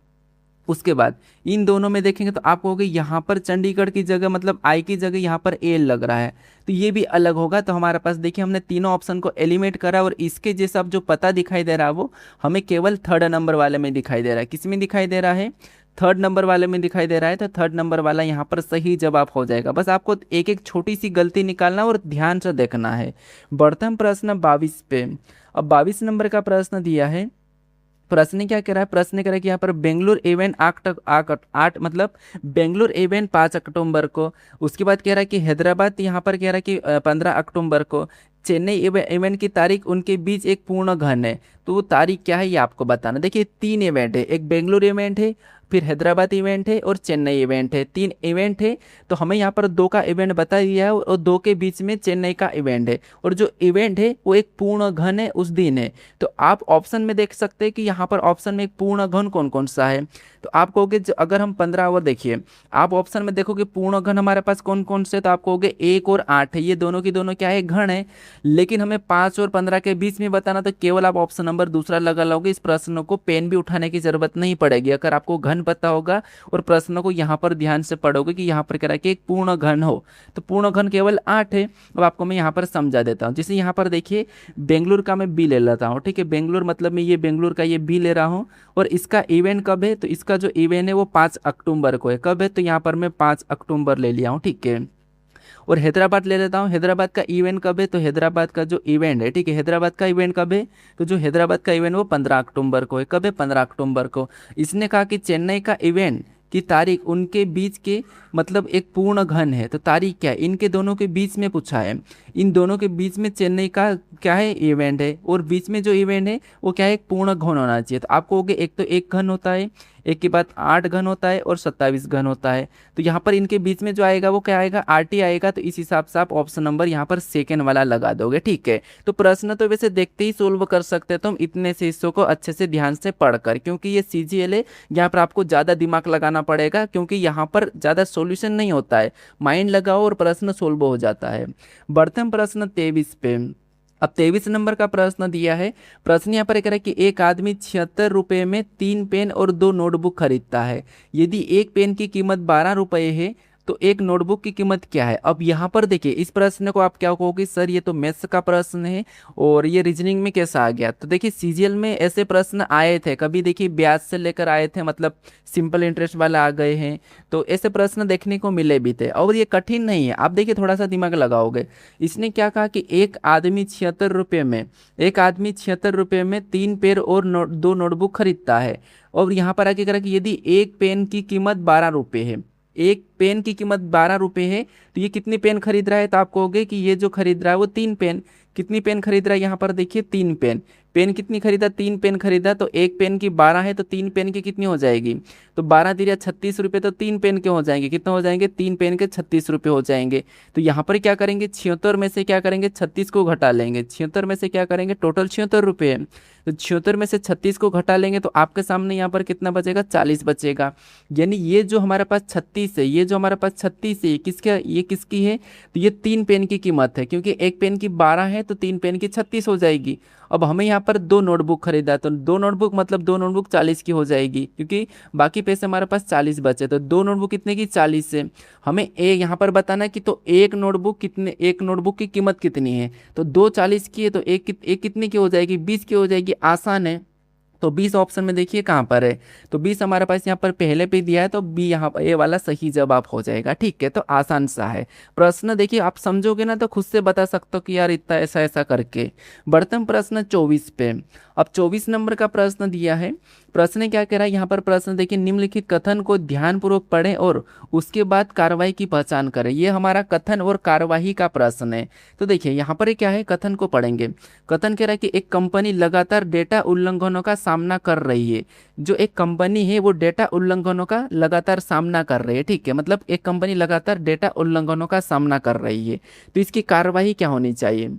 [SPEAKER 1] उसके बाद इन दोनों में देखेंगे तो आप कहोगे यहाँ पर चंडीगढ़ की जगह, मतलब आई की जगह यहाँ पर ए लग रहा है, तो ये भी अलग होगा। तो हमारे पास देखिए हमने तीनों ऑप्शन को एलिमिनेट करा, और इसके जैसा अब जो पता दिखाई दे रहा है वो हमें केवल थर्ड नंबर वाले में दिखाई दे रहा है। किस में दिखाई दे रहा है, थर्ड नंबर वाले में दिखाई दे रहा है। तो थर्ड नंबर वाला यहाँ पर सही जवाब हो जाएगा। बस आपको एक एक छोटी सी गलती निकालना और ध्यान से देखना है। बढ़ते हम प्रश्न 22 पे। अब 22 नंबर का प्रश्न दिया है। प्रश्न क्या कह रहा है, प्रश्न कह रहा है कि यहाँ पर बेंगलुरु इवेंट 8 मतलब बेंगलुरु इवेंट 5 अक्टूबर को। उसके बाद कह रहा है कि हैदराबाद, यहाँ पर कह रहा है कि 15 अक्टूबर को। चेन्नई इवेंट की तारीख, उनके बीच एक पूर्ण घन है, तो वो तारीख क्या है ये आपको बताना। देखिए 3 इवेंट है, एक बेंगलुरु इवेंट है, फिर हैदराबाद इवेंट है और चेन्नई इवेंट है, 3 इवेंट है। तो हमें यहाँ पर 2 का इवेंट बता दिया है और 2 के बीच में चेन्नई का इवेंट है, और जो इवेंट है वो एक पूर्ण घन है उस दिन है। तो आप ऑप्शन में देख सकते हैं कि यहाँ पर ऑप्शन में एक पूर्ण घन कौन कौन सा है। तो आप कहोगे अगर हम 15 ओवर, देखिए आप ऑप्शन में देखोगे पूर्ण घन हमारे पास कौन कौन से, तो आप कहोगे 1 और 8 है, ये दोनों की दोनों क्या है, घन है। लेकिन हमें 5 और 15 के बीच में बताना, तो केवल आप ऑप्शन नंबर दूसरा लगा लोगे। इस प्रश्न को पेन भी उठाने की जरूरत नहीं पड़ेगी अगर आपको घन पता होगा और प्रश्न को यहाँ पर ध्यान से पढ़ोगे कि यहाँ पर कह रहा है कि एक पूर्ण घन हो, तो पूर्ण घन केवल 8 है। अब आपको मैं यहाँ पर समझा देता हूँ। जैसे यहाँ पर देखिए बेंगलुरु का मैं बी ले लेता हूँ, ठीक है, बेंगलुरु मतलब मैं ये बेंगलुरु का ये बी ले रहा हूँ, और इसका इवेंट कब है, तो इसका जो इवेंट है वो 5 अक्टूबर को है। कब है, तो यहाँ पर मैं 5 अक्टूबर ले लिया हूँ, ठीक है। और हैदराबाद ले लेता हूँ, हैदराबाद का इवेंट कब है, तो हैदराबाद का जो इवेंट है, ठीक है, हैदराबाद का इवेंट कब है, तो जो हैदराबाद का इवेंट वो 15 अक्टूबर को है। कब है, 15 अक्टूबर को। इसने कहा कि चेन्नई का इवेंट की तारीख उनके बीच के मतलब एक पूर्ण घन है, तो तारीख क्या है, इनके दोनों के बीच में पूछा है। इन दोनों के बीच में चेन्नई का क्या है, इवेंट है, और बीच में जो इवेंट है वो क्या है, एक पूर्ण घन होना चाहिए। तो आपको कहोगे एक तो एक घन होता है, एक के बाद 8 घन होता है और 27 घन होता है। तो यहाँ पर इनके बीच में जो आएगा वो क्या आएगा, RT आएगा। तो इस हिसाब से आप ऑप्शन नंबर यहाँ पर सेकेंड वाला लगा दोगे, ठीक है। तो प्रश्न तो वैसे देखते ही सोल्व कर सकते हैं तुम इतने से हिस्सों को अच्छे से ध्यान से पढ़कर, क्योंकि ये CGL है, यहाँ पर आपको ज़्यादा दिमाग लगाना पड़ेगा, क्योंकि यहाँ पर ज़्यादा सोल्यूशन नहीं होता है, माइंड लगाओ और प्रश्न सोल्व हो जाता है। बढ़ते हम प्रश्न 23 पे। अब 23 नंबर का प्रश्न दिया है। प्रश्न यहाँ पर कह रहा है कि एक आदमी 76 रुपये में 3 पेन और 2 नोटबुक खरीदता है। यदि एक पेन की कीमत 12 रुपये है तो एक नोटबुक की कीमत क्या है। अब यहाँ पर देखिए इस प्रश्न को आप क्या कहोगे, सर ये तो मैथ्स का प्रश्न है और ये रीजनिंग में कैसा आ गया। तो देखिए CGL में ऐसे प्रश्न आए थे, कभी देखिए ब्याज से लेकर आए थे, मतलब सिंपल इंटरेस्ट वाले आ गए हैं, तो ऐसे प्रश्न देखने को मिले भी थे और ये कठिन नहीं है। आप देखिए थोड़ा सा दिमाग लगाओगे। इसने क्या कहा कि एक आदमी 76 रुपये में, एक आदमी 76 रुपये में 3 पेन और 2 नोटबुक खरीदता है, और यहाँ पर आगे करा कि यदि एक पेन की कीमत 12 रुपये है, एक पेन की कीमत 12 रुपये है, तो ये कितनी पेन खरीद रहा है, तो आप कहोगे कि ये जो खरीद रहा है वो 3 पेन। कितनी पेन खरीद रहा है, यहाँ पर देखिए 3 पेन। पेन कितनी खरीदा, 3 पेन खरीदा, तो एक पेन की 12 है तो 3 पेन की कितनी हो जाएगी, तो 12 तिरिया 36 रुपये, तो 3 पेन के हो जाएंगे, कितने हो जाएंगे, 3 पेन के 36 रुपये हो जाएंगे। तो यहाँ पर क्या करेंगे, 76 में से क्या करेंगे, 36 को घटा लेंगे, 76 में से क्या करेंगे, टोटल 76 रुपये है, तो 76 में से 36 को घटा लेंगे तो आपके सामने यहाँ पर कितना बचेगा, 40 बचेगा। यानी ये जो हमारे पास 36 है, ये जो हमारे पास 36 है, ये किसकी है, तो ये 3 पेन की कीमत है, क्योंकि एक पेन की 12 है तो 3 पेन की 36 हो जाएगी। अब हमें यहाँ पर 2 नोटबुक खरीदा, तो 2 नोटबुक मतलब 2 नोटबुक 40 की हो जाएगी, क्योंकि बाकी पैसे हमारे पास 40 बचे, तो 2 नोटबुक कितने की, 40 से। हमें यहाँ पर बताना है कि तो एक नोटबुक की कीमत कितनी है, तो 2 40 की है तो एक कितने की हो जाएगी, 20 की हो जाएगी। आसान है। तो 20 ऑप्शन में देखिए कहाँ पर है, तो 20 हमारे पास यहाँ पर पहले पे दिया है, तो बी यहाँ पर ए वाला सही जवाब हो जाएगा, ठीक है। तो आसान सा है प्रश्न, देखिए आप समझोगे ना तो खुद से बता सकते हो कि यार इतना ऐसा ऐसा करके। बढ़ते हम प्रश्न 24 पे। अब 24 नंबर का प्रश्न दिया है। प्रश्न क्या कह रहा है, यहाँ पर प्रश्न देखिए, निम्नलिखित कथन को ध्यानपूर्वक पढ़ें और उसके बाद कार्रवाई की पहचान करें। ये हमारा कथन और कार्यवाही का प्रश्न है। तो देखिए यहाँ पर क्या है, कथन को पढ़ेंगे। कथन कह रहा है कि एक कंपनी लगातार डेटा उल्लंघनों का सामना कर रही है। जो एक कंपनी है वो डेटा उल्लंघनों का लगातार सामना कर रही है, ठीक है, मतलब एक कंपनी लगातार डेटा उल्लंघनों का सामना कर रही है, तो इसकी कार्रवाई क्या होनी चाहिए।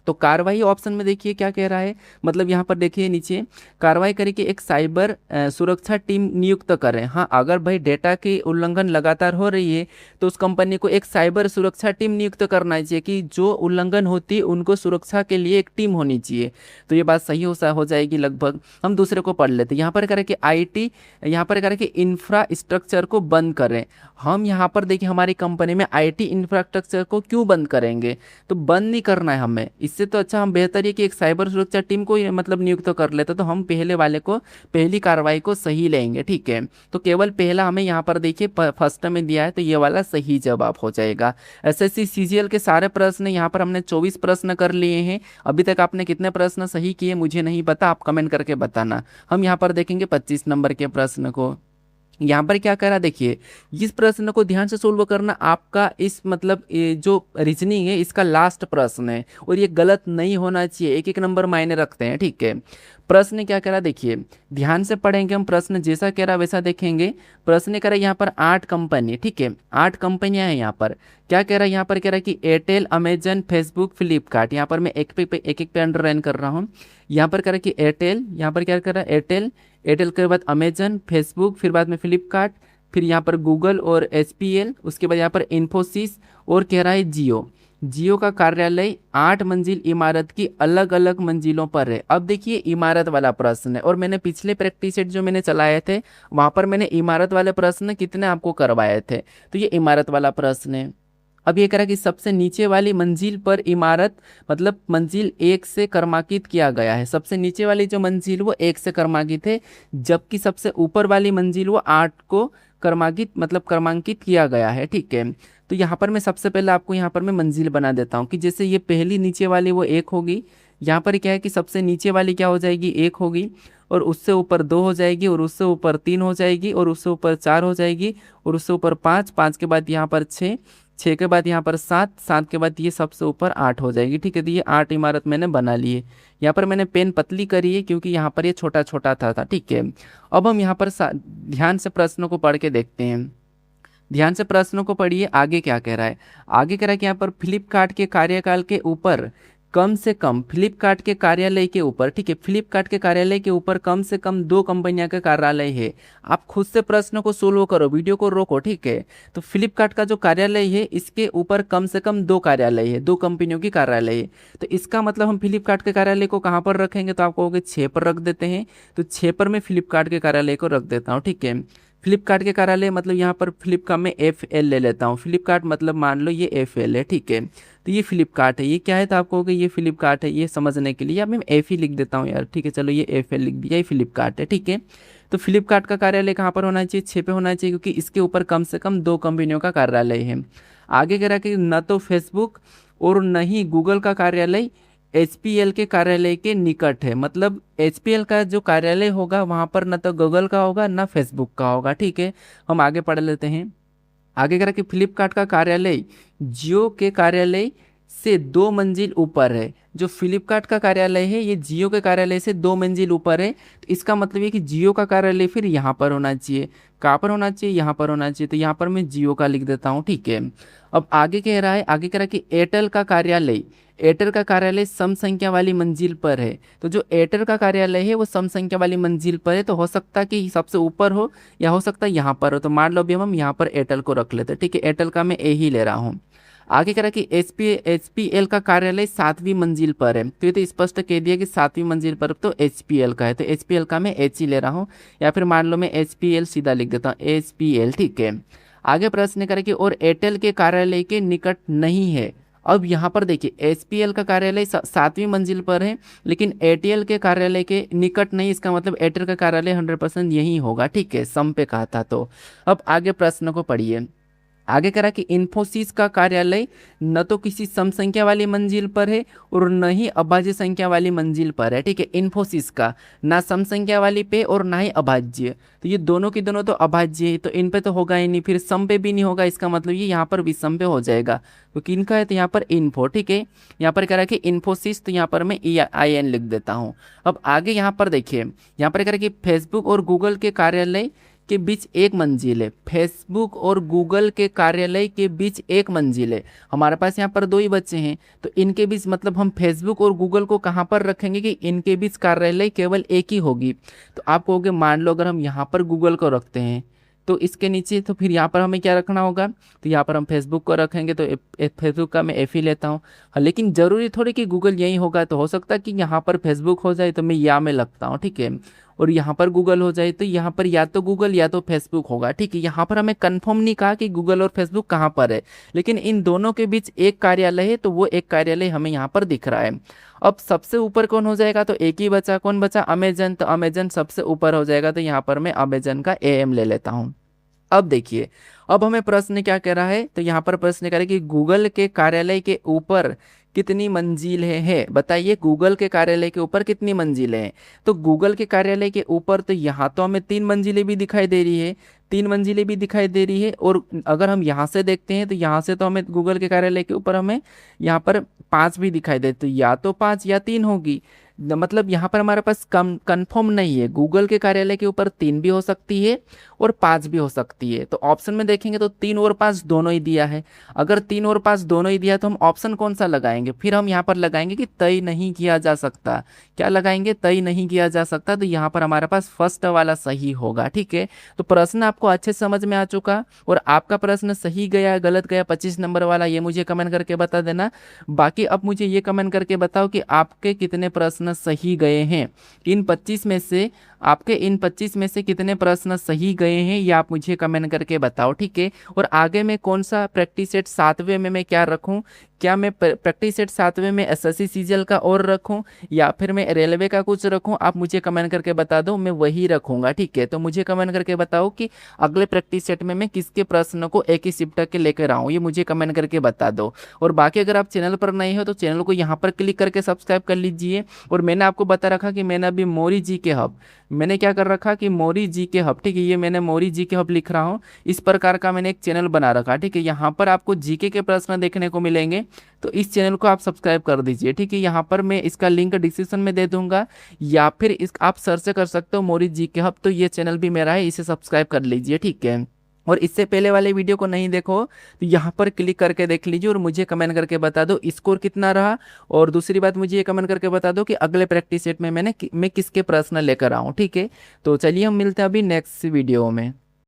[SPEAKER 1] तो कार्रवाई ऑप्शन में देखिए क्या कह रहा है, मतलब यहाँ पर देखिए नीचे, कार्रवाई करके एक साइबर सुरक्षा टीम नियुक्त करें। हाँ, अगर भाई डेटा की उल्लंघन लगातार हो रही है तो उस कंपनी को एक साइबर सुरक्षा टीम नियुक्त करना चाहिए, कि जो उल्लंघन होती है उनको सुरक्षा के लिए एक टीम होनी चाहिए। तो ये बात सही हो जाएगी लगभग। हम दूसरे को पढ़ लेते हैं। यहाँ पर करें कि IT, यहाँ पर करें कि इंफ्रास्ट्रक्चर को बंद करें। हम यहाँ पर देखिए हमारी कंपनी में IT इंफ्रास्ट्रक्चर को क्यों बंद करेंगे, तो बंद नहीं करना है हमें। इससे तो अच्छा हम बेहतर है कि एक साइबर सुरक्षा टीम को मतलब नियुक्त कर लेते, तो हम पहले वाले को, पहली कार्रवाई को सही लेंगे, ठीक है। तो केवल पहला हमें यहाँ पर देखिए फर्स्ट में दिया है, तो ये वाला सही जवाब हो जाएगा। SSC CGL के सारे प्रश्न यहाँ पर हमने 24 प्रश्न कर लिए हैं। अभी तक आपने कितने प्रश्न सही किए मुझे नहीं पता, आप कमेंट करके बताना। हम यहाँ पर देखेंगे 25 नंबर के प्रश्न को। यहाँ पर क्या करा, देखिए इस प्रश्न को ध्यान से सोल्व करना। आपका इस मतलब ये जो रीजनिंग है इसका लास्ट प्रश्न है और ये गलत नहीं होना चाहिए, एक एक नंबर मायने रखते हैं, ठीक है। प्रश्न क्या कह रहा देखिए, ध्यान से पढ़ेंगे हम, प्रश्न जैसा कह रहा वैसा देखेंगे। प्रश्न कह रहा है यहाँ पर 8 कंपनी, ठीक है 8 कंपनियां हैं यहाँ पर। क्या कह रहा है यहाँ पर, कह रहा है कि एयरटेल, अमेजन, फेसबुक, फ्लिपकार्ट। यहाँ पर मैं एक पे अंडरलाइन कर रहा हूँ। यहाँ पर कह रहा है कि एयरटेल, यहाँ पर क्या कर रहा है एयरटेल, एयरटेल के बाद अमेजन, फेसबुक, फिर बाद में फ्लिपकार्ट, फिर यहाँ पर गूगल और एसपीएल, उसके बाद यहाँ पर इन्फोसिस, और कह रहा है जियो। जियो का कार्यालय 8 मंजिल इमारत की अलग अलग मंजिलों पर है। अब देखिए इमारत वाला प्रश्न है, और मैंने पिछले प्रैक्टिस सेट जो मैंने चलाए थे वहां पर मैंने इमारत वाले प्रश्न कितने आपको करवाए थे, तो ये इमारत वाला प्रश्न है। अब ये कह रहा है कि सबसे नीचे वाली मंजिल पर इमारत, मतलब मंजिल 1 से क्रमांकित किया गया है। सबसे नीचे वाली जो मंजिल वो 1 से क्रमांकित है, जबकि सबसे ऊपर वाली मंजिल वो 8 को क्रमांकित किया गया है, ठीक है। तो यहाँ पर मैं सबसे पहले आपको यहाँ पर मैं मंजिल बना देता हूँ कि जैसे ये पहली नीचे वाली वो 1 होगी। यहाँ पर क्या है कि सबसे नीचे वाली क्या हो जाएगी 1 होगी, और उससे ऊपर 2 हो जाएगी, और उससे ऊपर 3 हो जाएगी, और उससे ऊपर 4 हो जाएगी, और उससे ऊपर 5, 5 के बाद यहाँ पर 6, 6 के बाद यहाँ पर 7, 7 के बाद ये सबसे ऊपर 8 हो जाएगी, ठीक है। तो ये 8 इमारत मैंने बना ली है। यहाँ पर मैंने पेन पतली करी है क्योंकि यहाँ पर ये छोटा छोटा था ठीक है। अब हम यहाँ पर ध्यान से प्रश्नों को पढ़ के देखते हैं। ध्यान से प्रश्नों को पढ़िए, आगे क्या कह रहा है। आगे कह रहा है कि यहाँ पर फ्लिपकार्ट के कार्यकाल के ऊपर कम से कम, फ्लिपकार्ट के कार्यालय के ऊपर, ठीक है, फ्लिपकार्ट के कार्यालय के ऊपर कम से कम 2 कंपनियां का कार्यालय है। आप खुद से प्रश्न को सोल्व करो, वीडियो को रोको, ठीक है। तो फ्लिपकार्ट का जो कार्यालय है इसके ऊपर कम से कम 2 कार्यालय है, 2 कंपनियों की कार्यालय है। तो इसका मतलब हम फ्लिपकार्ट के कार्यालय को कहाँ पर रखेंगे, तो आप कहोगे 6 पर रख देते हैं। तो 6 पर मैं फ्लिपकार्ट के कार्यालय को रख देता हूँ, ठीक है। फ्लिपकार्ट के कार्यालय मतलब यहाँ पर फ्लिपकार्ट में FL ले लेता हूँ। फ्लिपकार्ट मतलब मान लो ये FL है, ठीक है। तो ये फ्लिपकार्ट है, ये क्या है, तो आप कहोगे ये फ्लिपकार्ट है। ये समझने के लिए अब मैं F ही लिख देता हूँ यार, ठीक है। चलो ये FL लिख दिया, ये फ्लिपकार्ट है, ठीक है। तो फ्लिपकार्ट का कार्यालय कहाँ पर होना चाहिए, 6 पे होना चाहिए, क्योंकि इसके ऊपर कम से कम 2 कंपनियों का कार्यालय है। आगे कह रहा कि न तो फेसबुक और न ही गूगल का कार्यालय HPL के कार्यालय के निकट है। मतलब HPL का जो कार्यालय होगा वहां पर न तो गूगल का होगा न फेसबुक का होगा, ठीक है। हम आगे पढ़ लेते हैं। आगे कह रहा कि फ्लिपकार्ट का कार्यालय जियो के कार्यालय से 2 मंजिल ऊपर है। जो फ्लिपकार्ट का कार्यालय है ये जियो के कार्यालय से 2 मंजिल ऊपर है। तो इसका मतलब ये कि जियो का कार्यालय फिर यहाँ पर होना चाहिए। कहाँ पर होना चाहिए, यहाँ पर होना चाहिए। तो यहाँ पर मैं जियो का लिख देता हूँ, ठीक है। अब आगे कह रहा है, आगे कह रहा है कि एयरटेल का कार्यालय, एयरटेल का कार्यालय सम संख्या वाली मंजिल पर है। तो जो एयरटेल का कार्यालय है वो सम संख्या वाली मंजिल पर है, तो हो सकता है कि सबसे ऊपर हो या हो सकता है यहाँ पर हो। तो मान लो अभी हम यहाँ पर एयरटेल को रख लेते हैं, ठीक है। एयरटेल का मैं ए ही ले रहा हूँ। आगे कह रहा है कि HPL का कार्यालय 7वीं मंजिल पर है। तो ये तो स्पष्ट कह दिया कि 7वीं मंजिल पर तो HPL का है, तो HPL का मैं H ही ले रहा हूँ, या फिर मान लो मैं HPL सीधा लिख देता हूँ, HPL, ठीक है। आगे प्रश्न करें कि और एयरटेल के कार्यालय के निकट नहीं है। अब यहाँ पर देखिए HPL का कार्यालय 7वीं मंजिल पर है, लेकिन एयरटेल के कार्यालय के निकट नहीं। इसका मतलब एयरटेल का कार्यालय 100% यही होगा, ठीक है, सम पे कहा था। तो अब आगे प्रश्न को पढ़िए। आगे कह रहा कि इन्फोसिस का कार्यालय न तो किसी सम संख्या वाली मंजिल पर है और न ही अभाज्य संख्या वाली मंजिल पर है, ठीक है। इन्फोसिस का ना सम संख्या वाली पे और ना ही अभाज्य, तो ये दोनों की दोनों तो अभाज्य है, तो इन पे तो होगा ही नहीं, फिर सम पे भी नहीं होगा। इसका मतलब ये यहाँ पर विषम पे हो जाएगा। तो किनका है, तो यहाँ पर इन्फो, ठीक है। यहाँ पर कह रहा है कि इन्फोसिस, तो यहाँ पर मैं IN लिख देता हूँ। अब आगे यहाँ पर देखिए, यहाँ पर कह रहा है कि फेसबुक और गूगल के कार्यालय के बीच 1 मंजिल है। फेसबुक और गूगल के कार्यालय के बीच 1 मंजिल है। हमारे पास यहाँ पर 2 ही बच्चे हैं, तो इनके बीच मतलब हम फेसबुक और गूगल को कहाँ पर रखेंगे कि इनके बीच कार्यालय केवल 1 ही होगी। तो आप कहोगे मान लो अगर हम यहाँ पर गूगल को रखते हैं तो इसके नीचे, तो फिर यहाँ पर हमें क्या रखना होगा, तो यहाँ पर हम फेसबुक को रखेंगे, तो फेसबुक का मैं F ही लेता हूँ। हाँ, लेकिन जरूरी थोड़ी कि गूगल यही होगा, तो हो सकता है कि यहाँ पर फेसबुक हो जाए तो मैं या में लगता हूँ, ठीक है, और यहाँ पर गूगल हो जाए तो यहाँ पर या तो गूगल या तो फेसबुक होगा, ठीक है। यहाँ पर हमें कंफर्म नहीं कहा कि गूगल और फेसबुक कहाँ पर है, लेकिन इन दोनों के बीच 1 कार्यालय है, तो वो 1 कार्यालय हमें यहाँ पर दिख रहा है। अब सबसे ऊपर कौन हो जाएगा, तो एक ही बचा, कौन बचा, अमेजन। तो अमेजन सबसे ऊपर हो जाएगा, तो यहाँ पर मैं अमेजन का AM ले लेता हूँ। अब देखिए, अब हमें प्रश्न क्या कह रहा है, तो यहाँ पर प्रश्न कह रहा है कि गूगल के कार्यालय के ऊपर कितनी मंजिलें हैं, बताइए गूगल के कार्यालय के ऊपर कितनी मंजिलें हैं। तो गूगल के कार्यालय के ऊपर तो यहाँ तो हमें 3 मंजिलें भी दिखाई दे रही है, 3 मंजिलें भी दिखाई दे रही है। और अगर हम यहाँ से देखते हैं तो यहाँ से तो हमें गूगल के कार्यालय के ऊपर हमें यहाँ पर 5 भी दिखाई दे, तो या तो 5 या 3 होगी। मतलब यहाँ पर हमारे पास कम कंफर्म नहीं है, गूगल के कार्यालय के ऊपर 3 भी हो सकती है और 5 भी हो सकती है। तो ऑप्शन में देखेंगे तो 3 और 5 दोनों ही दिया है। अगर 3 और 5 दोनों ही दिया तो हम ऑप्शन कौन सा लगाएंगे, फिर हम यहाँ पर लगाएंगे कि तय नहीं किया जा सकता। क्या लगाएंगे, तय नहीं किया जा सकता। तो यहाँ पर हमारे पास फर्स्ट वाला सही होगा। ठीक है, तो प्रश्न आपको अच्छे से समझ में आ चुका, और आपका प्रश्न सही गया गलत गया 25 नंबर वाला, ये मुझे कमेंट करके बता देना। बाकी अब मुझे ये कमेंट करके बताओ कि आपके कितने प्रश्न सही गए हैं। इन 25 में से आपके इन 25 में से कितने प्रश्न सही गए हैं, ये आप मुझे कमेंट करके बताओ। ठीक है, और आगे मैं कौन सा प्रैक्टिस सेट 7वें में मैं क्या रखूं, क्या मैं प्रैक्टिस सेट 7वें में एसएससी सीजीएल का और रखूं या फिर मैं रेलवे का कुछ रखूं, आप मुझे कमेंट करके बता दो, मैं वही रखूंगा। ठीक है, तो मुझे कमेंट करके बताओ कि अगले प्रैक्टिस सेट में मैं किसके प्रश्न को एक ही शिफ्ट के लेकर आऊँ, ये मुझे कमेंट करके बता दो। और बाकी अगर आप चैनल पर नए हो तो चैनल को यहाँ पर क्लिक करके सब्सक्राइब कर लीजिए। और मैंने आपको बता रखा कि मैंने अभी मोरी जी के हब, मैंने क्या कर रखा कि मोरी जी के हब, ठीक है, ये मैंने मोरी जी के हब लिख रहा हूँ, इस प्रकार का मैंने एक चैनल बना रखा। ठीक है, यहाँ पर आपको जीके के प्रश्न देखने को मिलेंगे, तो इस चैनल को आप सब्सक्राइब कर दीजिए। ठीक है, यहाँ पर मैं इसका लिंक डिस्क्रिप्शन में दे दूंगा, या फिर इस आप सर्च कर सकते हो मोरी जी के हब, तो ये चैनल भी मेरा है, इसे सब्सक्राइब कर लीजिए। ठीक है, और इससे पहले वाले वीडियो को नहीं देखो तो यहाँ पर क्लिक करके देख लीजिए और मुझे कमेंट करके बता दो स्कोर कितना रहा। और दूसरी बात, मुझे ये कमेंट करके बता दो कि अगले प्रैक्टिस सेट में मैं किसके प्रश्न लेकर आऊँ। ठीक है, तो चलिए हम मिलते हैं अभी नेक्स्ट वीडियो में।